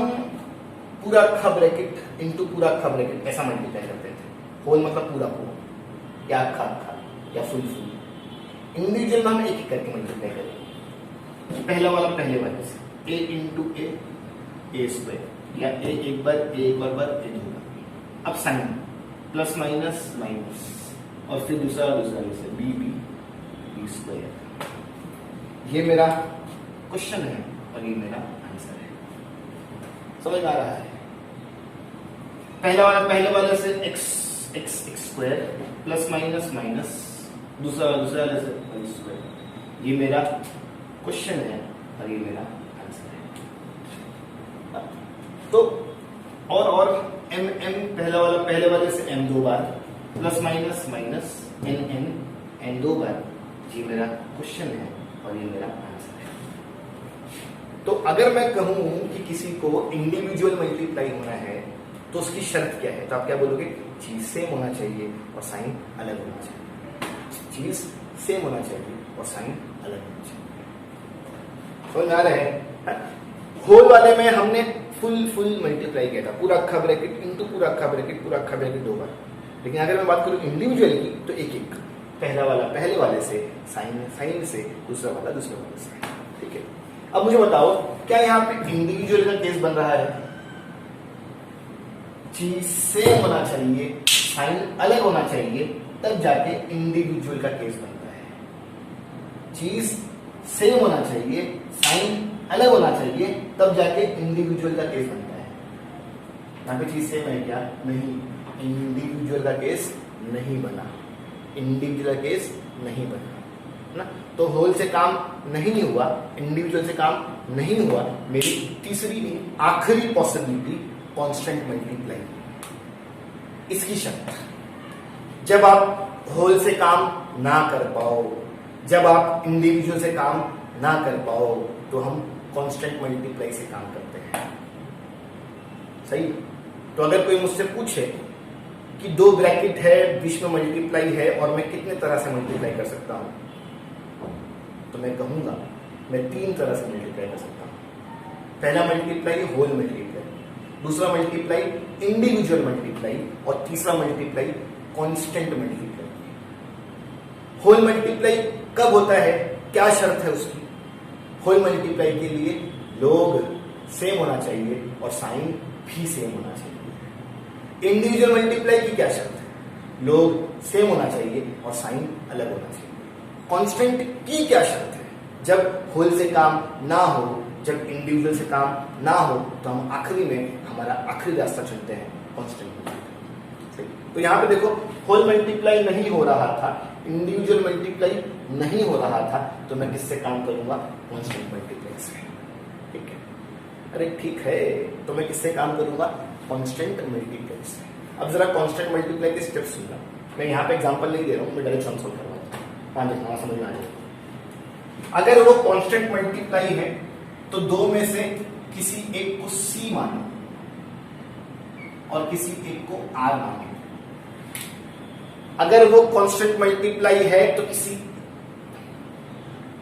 पूरा अक्खा ब्रैकेट इंटू पूरा अक्खा ब्रैकेट ऐसा मल्टीप्लाई करते थे। होल मतलब पूरा पूरा, या अक्खा अक्खा, या फुल फुल। इंडिविजुअल में हम एक एक करके मल्टीप्लाई करेंगे। पहला वाला पहले वाले से, a इंटू ए स्क्वायर, या a एक बार, a एक बार, a दो बार। अब साइन प्लस माइनस माइनस, और फिर दूसरा जैसे बी स्क्वायर। ये मेरा क्वेश्चन है और ये मेरा आंसर है। समझ आ रहा है? पहले वाले से x square plus minus minus, दूसरा वाले से y स्क्वायर। ये मेरा क्वेश्चन है और ये मेरा आंसर है। तो और m पहले वाले से m 2 बार, प्लस माइनस माइनस n 2 बार। ये मेरा क्वेश्चन है और ये मेरा आंसर है। तो अगर मैं कहूं कि किसी को इंडिविजुअल मल्टीप्लाई होना है तो उसकी शर्त क्या है? तो आप क्या बोलोगे? चीज सेम होना चाहिए और साइन अलग होना चाहिए। चीज सेम होना चाहिए और साइन अलग होना चाहिए। समझ आ रहा है? होल वाले में हमने फुल मल्टीप्लाई किया था, पूरा अक्खा ब्रैकेट इंटू पूरा अक्खा ब्रैकेट, पूरा अक्खा ब्रैकेट 2 बार। लेकिन अगर मैं बात करूं इंडिविजुअल की तो एक एक, पहला वाला पहले वाले से, साइन से, दूसरा वाला दूसरे वाले से, ठीक है। अब मुझे बताओ, क्या यहाँ पे इंडिविजुअल का केस बन रहा है? चीज सेम होना चाहिए, साइन अलग होना चाहिए, तब जाके इंडिविजुअल का केस बनता है। चीज सेम होना चाहिए, साइन अलग होना चाहिए, तब जाके इंडिविजुअल का केस बनता है। यहाँ पे चीज सेम है क्या? नहीं, इंडिविजुअल का केस नहीं बना, इंडिविजुअल का केस नहीं बना ना। तो होल से काम नहीं हुआ, इंडिविजुअल से काम नहीं हुआ। मेरी तीसरी आखिरी पॉसिबिलिटी कांस्टेंट मल्टीप्लाई। इसकी शर्त, जब आप होल से काम ना कर पाओ, जब आप इंडिविजुअल से काम ना कर पाओ, तो हम कांस्टेंट मल्टीप्लाई से काम करते हैं। सही? तो अगर कोई मुझसे पूछे कि 2 ब्रैकेट है, बीच में मल्टीप्लाई है और मैं कितने तरह से मल्टीप्लाई कर सकता हूं, तो मैं कहूंगा मैं 3 तरह से मल्टीप्लाई कर सकता हूं। पहला मल्टीप्लाई होल मल्टीप्लाई, दूसरा मल्टीप्लाई इंडिविजुअल मल्टीप्लाई, और तीसरा multiply constant multiply. Whole multiply कब होता है? क्या शर्त है उसकी? होल मल्टीप्लाई के लिए लोग सेम होना चाहिए और साइन भी सेम होना चाहिए। इंडिविजुअल मल्टीप्लाई की क्या शर्त है? लोग सेम होना चाहिए और साइन अलग होना चाहिए। कांस्टेंट की क्या शर्त है? जब होल से काम ना हो, जब इंडिविजुअल से काम ना हो, तो हम आखिरी में हमारा आखिरी रास्ता चुनते हैं कांस्टेंट मल्टीप्लाई। तो यहाँ पे देखो, होल मल्टीप्लाई नहीं हो रहा था, इंडिविजुअल मल्टीप्लाई नहीं हो रहा था, तो मैं किससे काम करूंगा? कांस्टेंट मल्टीप्लाई से। ठीक है? अरे ठीक है, तो मैं किससे काम करूंगा? कांस्टेंट मल्टीप्लाई से। अब जरा कांस्टेंट मल्टीप्लाई के स्टेप्स सुनना। मैं यहाँ पे एग्जांपल नहीं दे रहा हूँ, मैं डायरेक्ट सम सॉल्व कर रहा हूँ, समझ में आ जाए। अगर वो कांस्टेंट मल्टीप्लाई है तो 2 में से किसी एक को C मानो और किसी एक को R मानो। अगर वो कांस्टेंट मल्टीप्लाई है तो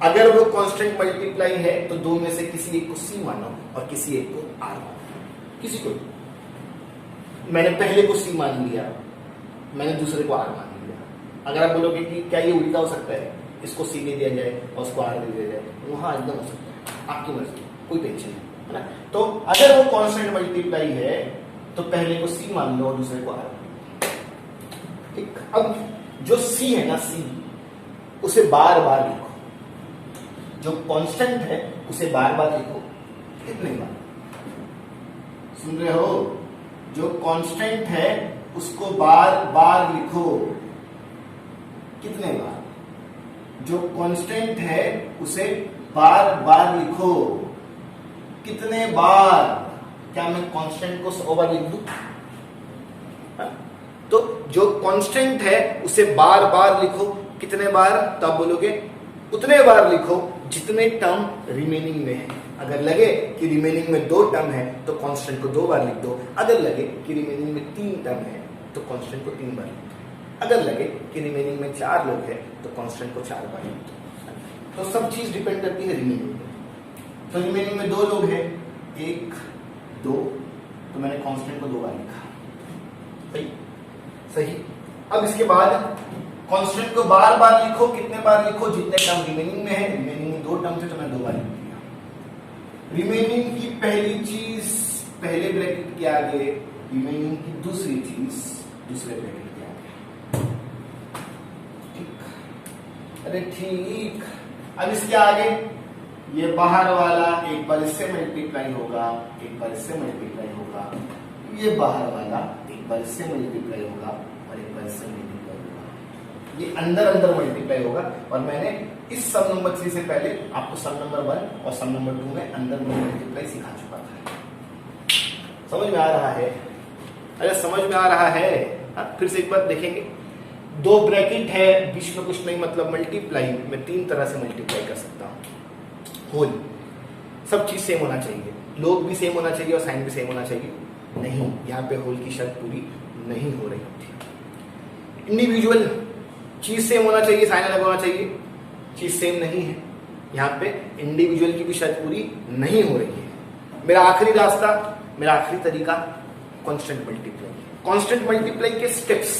अगर वो कांस्टेंट मल्टीप्लाई है तो दो में से किसी एक को सी मानो और किसी एक को आर मानो। किसी को, मैंने पहले को सी मान लिया, मैंने दूसरे को आर मान लिया। अगर आप बोलोगे कि क्या ये उल्टा हो सकता है, इसको सी दे दिया जाए और उसको आर दे दिया जाए, तो हाँ एकदम हो सकता है, आपकी मर्जी, कोई टेंशन नहीं है ना। तो अगर वो कांस्टेंट मल्टीप्लाई है तो पहले को सी मान लो और दूसरे को आर मान लो। ठीक, अब जो सी है ना, सी उसे बार बार लिखो, जो कांस्टेंट है उसे बार बार लिखो। कितने बार? सुन रहे हो? जो कांस्टेंट है उसको बार बार लिखो। कितने बार? जो कांस्टेंट है उसे बार बार लिखो। कितने बार? क्या मैं कांस्टेंट को 100 बार लिख दूं? तो जो कांस्टेंट है उसे बार बार लिखो। कितने बार? तो आप बोलोगे उतने बार लिखो जितने टर्म रिमेनिंग में है। अगर लगे कि रिमेनिंग में 2 टर्म है तो कांस्टेंट को 2 बार लिख दो। अगर लगे कि रिमेनिंग में 3 टर्म है तो कांस्टेंट को 3 बार लिख दो। अगर लगे कि रिमेनिंग में 4 लोग हैं तो कांस्टेंट को 4 बार लिख दो। तो सब चीज डिपेंड करती है रिमेनिंग में। तो रिमेनिंग में 2 लोग हैं, 1 2, तो मैंने कांस्टेंट को 2 बार लिखा। सही। अब इसके बाद कांस्टेंट को बार बार लिखो। कितने बार लिखो? जितने टर्म रिमेनिंग में है। रिमेनिंग में 2 टर्म थे तो मैंने 2 बार लिख दिया। रिमेनिंग की पहली चीज पहले ब्रैकेट के आगे, रिमेनिंग की दूसरी चीज दूसरे ब्रैकेट के आगे। ठीक, अरे ठीक। अब इसके आगे ये बाहर वाला एक बार इससे मल्टीप्लाई होगा, एक बार इससे मल्टीप्लाई होगा। ये बाहर वाला एक बार इससे मल्टीप्लाई होगा और एक बार इससे मल्टीप्लाई होगा। ये अंदर अंदर मल्टीप्लाई होगा। और मैंने इस सम नंबर 3 से पहले आपको सम नंबर 1 और सम नंबर 2 में अंदर में मल्टीप्लाई सिखा चुका था। समझ में आ रहा है? अरे समझ में आ रहा है? फिर से एक बार देखेंगे। 2 ब्रैकेट है, बीच में कुछ नहीं, मतलब मल्टीप्लाई मैं 3 तरह से मल्टीप्लाई कर सकता हूँ। होल, सब चीज सेम होना चाहिए, लोग भी सेम होना चाहिए और साइन भी सेम होना चाहिए। नहीं, यहाँ पे होल की शर्त पूरी नहीं हो रही थी। इंडिविजुअल चीज सेम होना चाहिए, साइन अलग होना चाहिए, चीज सेम नहीं है। यहाँ पे इंडिविजुअल की भी शर्त पूरी नहीं हो रही है। मेरा आखिरी रास्ता, मेरा आखिरी तरीका कांस्टेंट मल्टीप्लाई। कांस्टेंट मल्टीप्लाई के स्टेप्स,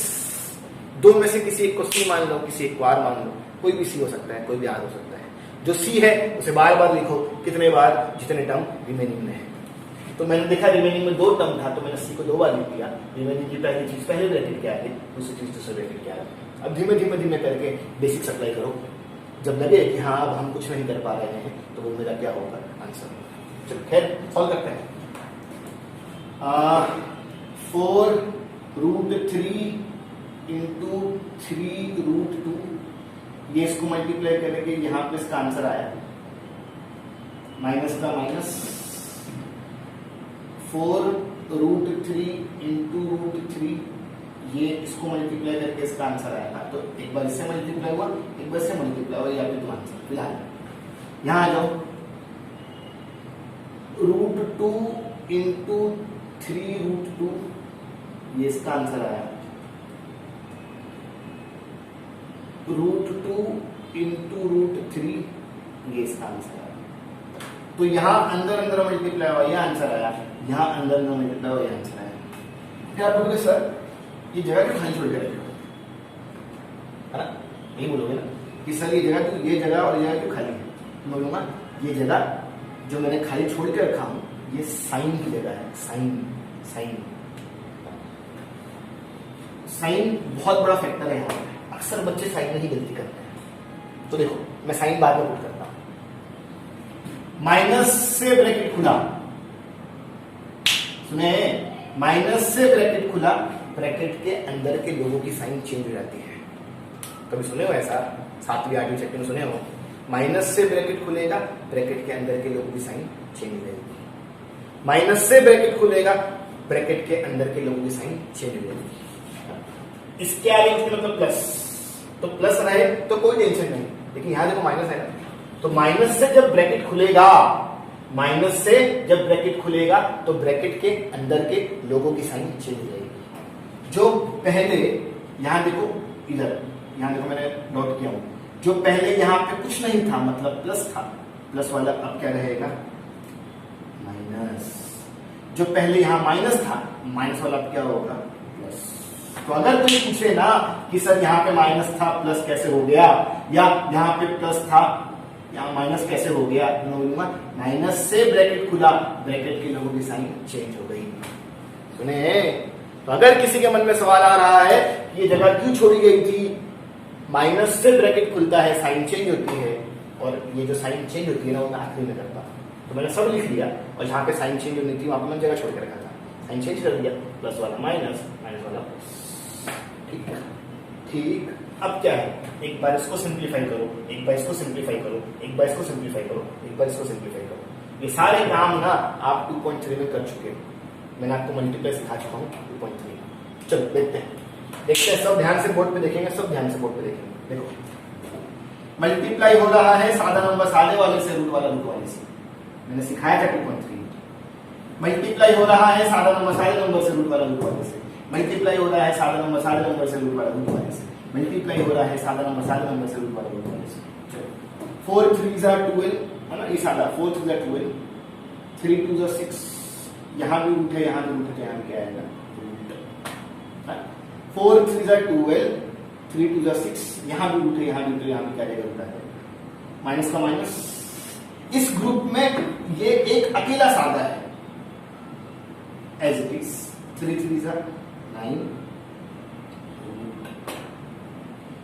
2 में से किसी एक को सी मान लो, किसी एक को आर मान लो। कोई भी सी हो सकता है, कोई भी आर हो सकता है। जो सी है उसे बार बार लिखो। कितने बार? जितने टर्म रिमेनिंग में है। तो मैंने देखा रिमेनिंग में 2 टर्म था तो मैंने सी को 2 बार लिख दिया। रिमेनिंग की पहली चीज पहले ब्रैकेट के आगे, दूसरी चीज दूसरे ब्रैकेट के आगे। अब धीमे धीमे धीमे करके बेसिक्स अप्लाई करो। जब लगे कि हाँ अब हम कुछ नहीं कर पा रहे हैं तो वो मेरा क्या होगा? आंसर। चलो खैर सॉल्व करते हैं। 4√3 इंटू 3√2, ये इसको मल्टीप्लाई करके यहां पे इसका आंसर आया माइनस का माइनस। 4√3 इंटू √3, ये इसको मल्टीप्लाई करके इसका आंसर आएगा। तो एक बार इससे मल्टीप्लाई हुआ, एक बार इससे मल्टीप्लाई हुआ, यहाँ पे तो आंसर। फिलहाल यहां आ जाओ। √2 इंटू 3√2, ये इसका आंसर आया। √2 इंटू √3, ये इसका आंसर आया। तो यहां अंदर अंदर मल्टीप्लाई हुआ, यह आंसर आया। यहां अंदर अंदर मल्टीप्लाई हुआ, यह आंसर आया। क्या आप बोलोगे सर ये जगह क्यों खाली छोड़ के रखे हो? है ना? यही बोलोगे ना कि सर ये जगह क्यों, ये जगह और ये जगह क्यों खाली है? मैं बोलूंगा ये जगह जो मैंने खाली छोड़ के रखा हूं ये साइन की जगह है। साइन साइन साइन बहुत बड़ा फैक्टर है यहाँ। अक्सर बच्चे साइन में ही गलती करते हैं। तो देखो मैं साइन बाद में पुट करता हूं। माइनस से ब्रैकेट खुला, सुने, माइनस से ब्रैकेट खुला, ब्रैकेट के अंदर के लोगों की साइन चेंज हो जाती है। कभी सुने हो ऐसा? 7वीं 8वीं चैप्टर में सुने हो? माइनस से ब्रैकेट खुलेगा, ब्रैकेट के अंदर के लोगों की साइन चेंज हो जाएगी। माइनस से ब्रैकेट खुलेगा, ब्रैकेट के अंदर के लोगों की साइन चेंज हो जाएगी। इसके आगे उसके मतलब प्लस, तो प्लस रहे तो कोई टेंशन नहीं, लेकिन यहां देखो माइनस है ना। तो माइनस से जब ब्रैकेट खुलेगा, माइनस से जब ब्रैकेट खुलेगा तो ब्रैकेट के अंदर के लोगों की साइन चेंज हो जाएगी। जो पहले यहां देखो इधर यहाँ देखो मैंने डॉट किया हूं, जो पहले यहाँ पे कुछ नहीं था मतलब प्लस था, प्लस वाला अब क्या रहेगा माइनस, जो पहले यहाँ माइनस था माइनस वाला अब क्या होगा प्लस। तो अगर कोई पूछे ना कि सर यहाँ पे माइनस था प्लस कैसे हो गया, या यहाँ पे प्लस था यहाँ माइनस कैसे हो गया, माइनस से ब्रैकेट खुला, ब्रैकेट के लोगों की साइन चेंज हो गई। सुने, तो अगर किसी के मन में सवाल आ रहा है कि ये जगह क्यों छोड़ी गई थी, माइनस से ब्रैकेट खुलता है साइन चेंज होती है, और ये जो साइन चेंज होती है ना वो मैं आखिरी में करता हूँ। तो मैंने सब लिख लिया, और जहाँ पे साइन चेंज होनी थी वहां पर मैंने जगह छोड़ के रखा था, साइन चेंज कर दिया, प्लस वाला माइनस, माइनस वाला प्लस। ठीक है, ठीक। अब क्या है, एक बार इसको सिंप्लीफाई करो, एक बार इसको सिंप्लीफाई करो, एक बार इसको सिंप्लीफाई करो, एक बार इसको सिंप्लीफाई करो। ये सारे काम ना आप 2.3 में कर चुके, मैंने आपको मल्टीप्लाई सिखा चुका हूँ 2.3। चलो देखते हैं, देखते हैं, सब ध्यान से बोर्ड पे देखेंगे, सब ध्यान से बोर्ड पे देखेंगे। देखो मल्टीप्लाई हो रहा है सादा नंबर सादे वाले से रूट वाला रूट वाले से, मैंने सिखाया था 2.3। मल्टीप्लाई हो रहा है सादा नंबर सादे नंबर से रूट वाला रूट वाले से, मल्टीप्लाई हो रहा है सादा नंबर सादे नंबर से रूट वाला रूट वाले से, मल्टीप्लाई हो रहा है सादा नंबर सादे नंबर से रूट वाला रूट वाले से। चलो 4 3 12 है ना, ये सादा 4 3 12, 3 2 6, यहाँ भी रूट है, यहाँ भी रूट है, यहाँ क्या आएगा रूट। 4 3 12, 3 2 6, यहाँ भी रूट है, यहाँ भी रूट है, यहाँ भी क्या आएगा रूट आएगा, माइनस का माइनस। इस ग्रुप में ये एक अकेला सादा है एज इट इज, 3 3 9,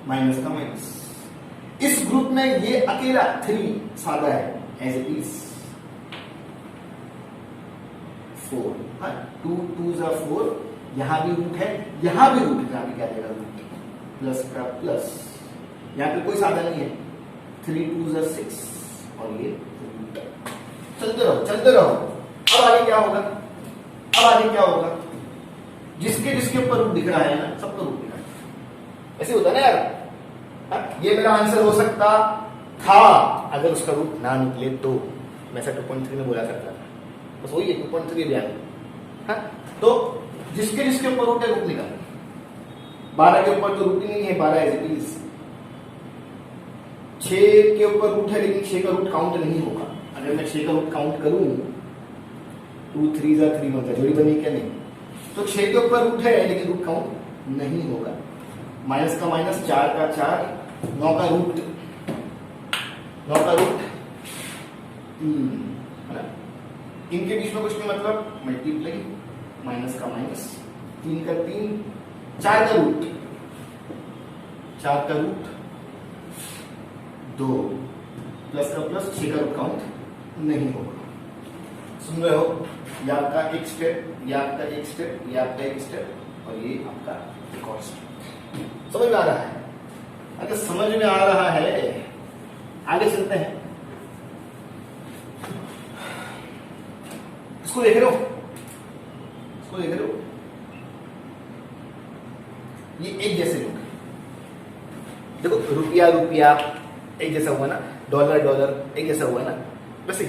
माइनस का माइनस। इस ग्रुप में ये अकेला 3 सादा है एज इट इज, 4, 2 2 4, यहां भी रूट है, यहां भी रूट है, यहां भी क्या देगा रूट, प्लस का प्लस, यहां पे कोई सादा नहीं है, 3 2 6, और ये रूट। चलते रहो चलते रहो। अब आगे क्या होगा, अब आगे क्या होगा, जिसके जिसके ऊपर रूट दिख रहा है ना सबको रूट दिख रहा है, ऐसे होता है ना यार। ये मेरा आंसर हो सकता था अगर उसका रूट ना निकले तो, मैं ऐसा 2.3 में बोला करता था, बस वही है 2.3 ध्यान। तो जिसके जिसके ऊपर रूट है रूट निकाल, 12 के ऊपर तो रूट ही नहीं है, 12 एज इट इज। 6 के ऊपर रूट है लेकिन 6 का रूट काउंट नहीं होगा, अगर मैं 6 का रूट काउंट करूं 2 3 3 होता है, जोड़ी बनी क्या नहीं, तो 6 के ऊपर रूट है लेकिन रूट काउंट नहीं होगा। माइनस का माइनस, 4 का 4, 9 का रूट 3 है ना, इनके बीच में कुछ नहीं मतलब मल्टीप्लाई, माइनस का माइनस, 3 का 3, 4 का रूट 2, प्लस का प्लस, 6 का रूट काउंट नहीं होगा। सुन रहे हो, ये आपका एक स्टेप, ये आपका एक स्टेप, ये आपका एक स्टेप, और ये आपका एक और स्टेप। समझ में आ रहा है? अगर समझ में आ रहा है आगे चलते हैं। इसको देख रहे हो, इसको देख रहे हो, ये एक जैसे लोग, देखो रुपया रुपया एक जैसा हुआ ना, डॉलर डॉलर एक जैसा हुआ ना, वैसे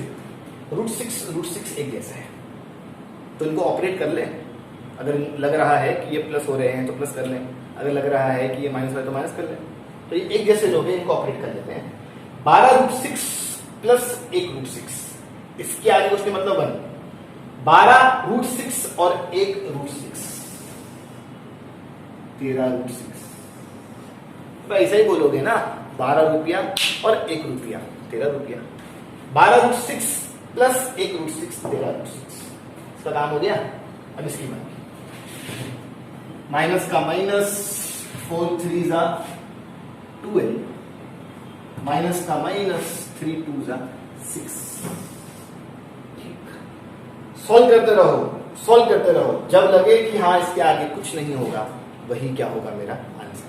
रूट सिक्स एक जैसा है, तो इनको ऑपरेट कर ले। अगर लग रहा है कि ये प्लस हो रहे हैं तो प्लस कर लें, अगर लग रहा है कि ये माइनस हो रहा है तो माइनस कर लें, तो ये एक जैसे लोग हैं, इनको ऑपरेट कर लेते हैं। 12 रूट 6 प्लस 1 रूट 6, इसके आगे उसके मतलब 1, 12 रूट 6 और 1 रूट 6, 13 रूट 6। तो ऐसा ही बोलोगे ना, 12 रुपया और 1 रुपया 13 रुपया, 12 रूट 6 प्लस 1 रूट 6 13 रूट 6, इसका काम हो गया। अब इसकी बात, माइनस का माइनस, 4 3 12, माइनस का माइनस, 3 2 6। ठीक, सॉल्व करते रहो, सॉल्व करते रहो, जब लगे कि हाँ इसके आगे कुछ नहीं होगा, वही क्या होगा मेरा आंसर।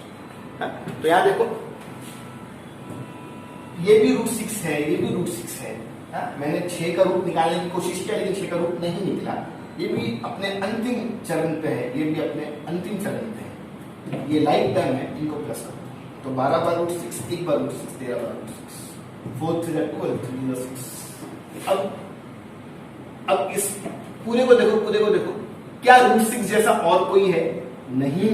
तो यहां देखो, ये भी रूट 6 है, ये भी रूट 6 है। मैंने 6 का रूट निकालने की कोशिश किया लेकिन 6 का रूट नहीं निकला। ये भी अपने अंतिम चरण पे है, ये भी अपने अंतिम चरण पे है, ये लाइफ टाइम है, इनको प्लस करो। तो 12 बार रूट 6, 1 बार रूट 6, 13 बार रूट 6, 4 3 12, 3 6। अब इस पूरे को देखो, पूरे को देखो, क्या रूट 6 जैसा और कोई है? नहीं,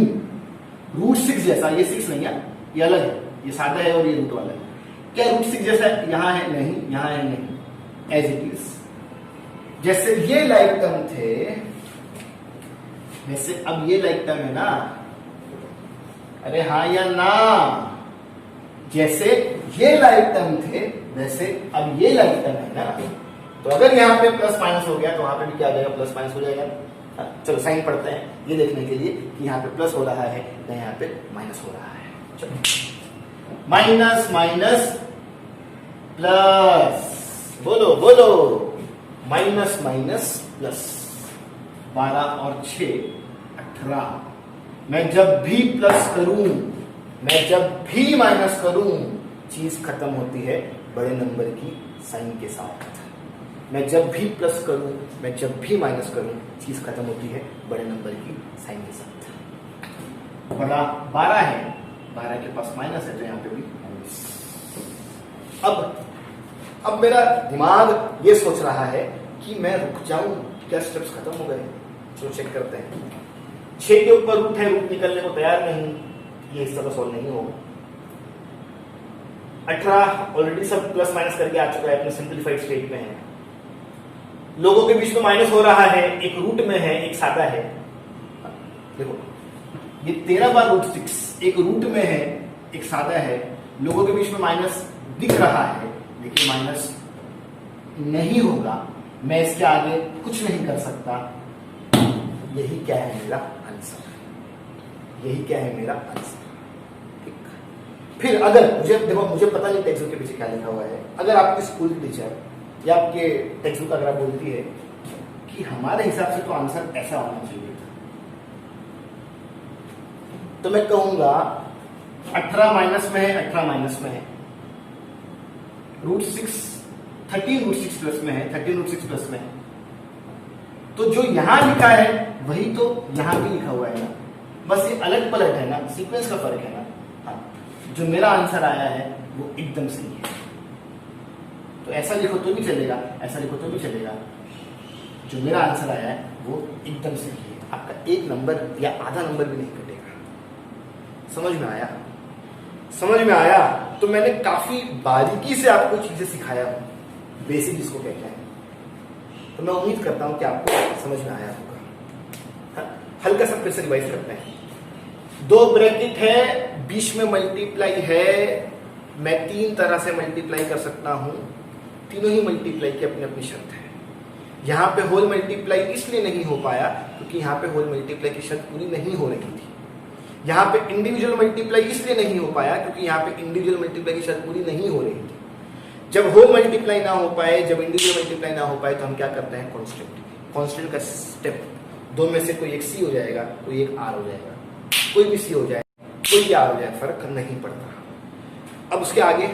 रूट 6 जैसा, ये 6 नहीं है, ये अलग है, ये सादा है और ये रूट वाला है। क्या रूट 6 जैसा है? यहाँ है नहीं, यहाँ है नहीं, एज इट इज। जैसे ये लाइक टर्म थे वैसे अब ये लाइक टर्म है ना, अरे हाँ या ना, जैसे ये लाइक टर्म थे वैसे अब ये लाइक टर्म है ना। तो अगर यहाँ पे प्लस माइनस हो गया तो वहां पे भी क्या आ जाएगा, प्लस माइनस हो जाएगा। चलो साइन पढ़ते हैं ये देखने के लिए कि यहाँ पे प्लस हो रहा है या यहाँ पे माइनस हो रहा है। चलो माइनस माइनस प्लस, बोलो बोलो, माइनस माइनस प्लस, 12 और 6 18। मैं जब भी प्लस करूं, मैं जब भी माइनस करूं, चीज खत्म होती है बड़े नंबर की साइन के साथ। मैं जब भी प्लस करूं, मैं जब भी माइनस करूं, चीज खत्म होती है बड़े नंबर की साइन के साथ। बड़ा 12 है, 12 के पास माइनस है तो यहाँ पे भी माइनस। अब मेरा दिमाग ये सोच रहा है कि मैं रुक जाऊं, क्या स्टेप्स खत्म हो गए? चलो चेक करते हैं। 6 के ऊपर रूट है, रूट निकलने को तैयार नहीं, ये इस तरह सॉल्व नहीं होगा। 18 ऑलरेडी सब प्लस माइनस करके आ चुका है, अपने सिंपलीफाइड स्टेट में है। लोगों के बीच में माइनस हो रहा है, एक रूट में है एक सादा है। देखो ये 13 बार रूट 6 एक रूट में है एक सादा है, लोगों के बीच में माइनस दिख रहा है लेकिन माइनस नहीं होगा, मैं इसके आगे कुछ नहीं कर सकता। यही क्या है मेरा आंसर, यही क्या है मेरा आंसर। ठीक, फिर अगर मुझे देखो, मुझे पता नहीं टेक्स्ट बुक के पीछे क्या लिखा हुआ है, अगर आपकी स्कूल की टीचर या आपके टेक्स्ट बुक अगर बोलती है कि हमारे हिसाब से तो आंसर ऐसा होना चाहिए था, तो मैं कहूंगा 18 माइनस में है, 18 माइनस में है, रूट 6 13 रूट 6 प्लस में है, 13 रूट 6 प्लस में है, तो जो यहां लिखा है वही तो यहां भी लिखा हुआ है ना, बस ये अलग पलट है ना, सीक्वेंस का फर्क है ना। हाँ, जो मेरा आंसर आया है वो एकदम सही है। तो ऐसा लिखो तो भी चलेगा, ऐसा लिखो तो भी चलेगा, जो मेरा आंसर आया है वो एकदम सही है। आपका 1 नंबर या आधा नंबर भी नहीं कटेगा। समझ में आया? समझ में आया? तो मैंने काफी बारीकी से आपको चीजें सिखाया हूं, बेसिक जिसको कहते हैं। तो मैं उम्मीद करता हूं कि आपको समझ में आया होगा। हल्का सा फिर से रिवाइज करते हैं। 2 ब्रैकेट है, बीच में मल्टीप्लाई है, मैं 3 तरह से मल्टीप्लाई कर सकता हूं, तीनों ही मल्टीप्लाई की अपनी अपनी शर्त है। यहां पे होल मल्टीप्लाई इसलिए नहीं हो पाया क्योंकि यहां पे होल मल्टीप्लाई की शर्त पूरी नहीं हो रही थी। यहां पे इंडिविजुअल मल्टीप्लाई इसलिए नहीं हो पाया क्योंकि यहां पे इंडिविजुअल मल्टीप्लाई की शर्त पूरी नहीं हो रही थी। जब होल मल्टीप्लाई ना हो पाए, जब इंडिविजुअल मल्टीप्लाई ना हो पाए, तो हम क्या करते हैं, कांस्टेंट। कांस्टेंट का स्टेप, दो में से कोई एक सी हो जाएगा, कोई एक आर हो जाएगा, कोई भी सी हो जाए, कोई भी आर हो जाए, फर्क नहीं पड़ता। अब उसके आगे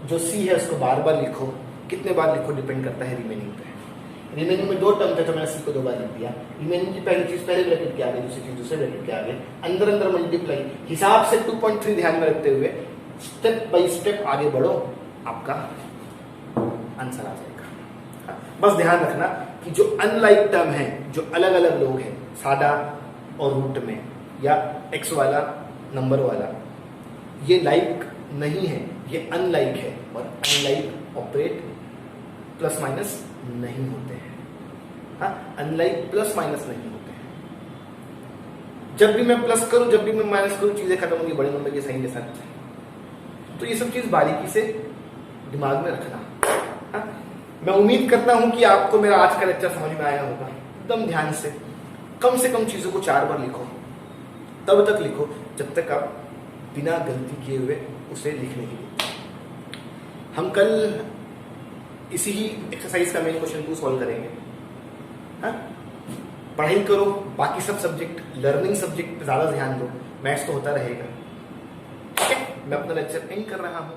जो सी है उसको बार बार लिखो, कितने बार लिखो डिपेंड करता है रिमेनिंग पे। रिमेनिंग में 2 टर्म थे तो मैंने सी को 2 बार लिख दिया। रिमेनिंग की पहली चीज पहले ब्रैकेट के आगे, दूसरी चीज दूसरे ब्रैकेट के आगे, अंदर अंदर मल्टीप्लाई, हिसाब से 2.3 ध्यान में रखते हुए स्टेप बाय स्टेप आगे बढ़ो, आपका आंसर आ जाएगा। बस ध्यान रखना कि जो अनलाइक टर्म है, जो अलग अलग लोग हैं, सादा और रूट में या एक्स वाला नंबर वाला, ये लाइक नहीं है, ये अनलाइक है, और अनलाइक ऑपरेट प्लस माइनस नहीं होते हैं। हाँ, अनलाइक प्लस माइनस नहीं होते हैं। जब भी मैं प्लस करूं, जब भी मैं माइनस करूं, चीजें खत्म होंगी बड़े नंबर के साइन के साथ। तो ये सब चीज बारीकी से दिमाग में रखना। हाँ? मैं उम्मीद करता हूं कि आपको मेरा आज का लेक्चर समझ में आया होगा। एकदम ध्यान से कम चीजों को 4 बार लिखो, तब तक लिखो जब तक आप बिना गलती किए हुए उसे लिखने के लिए। हम कल इसी ही एक्सरसाइज का मेन क्वेश्चन 2 सॉल्व करेंगे। हाँ? पढ़ाई करो, बाकी सब सब्जेक्ट, लर्निंग सब्जेक्ट पे ज्यादा ध्यान दो, मैथ्स तो होता रहेगा। ठीक है, मैं अपना लेक्चर एंड कर रहा हूं।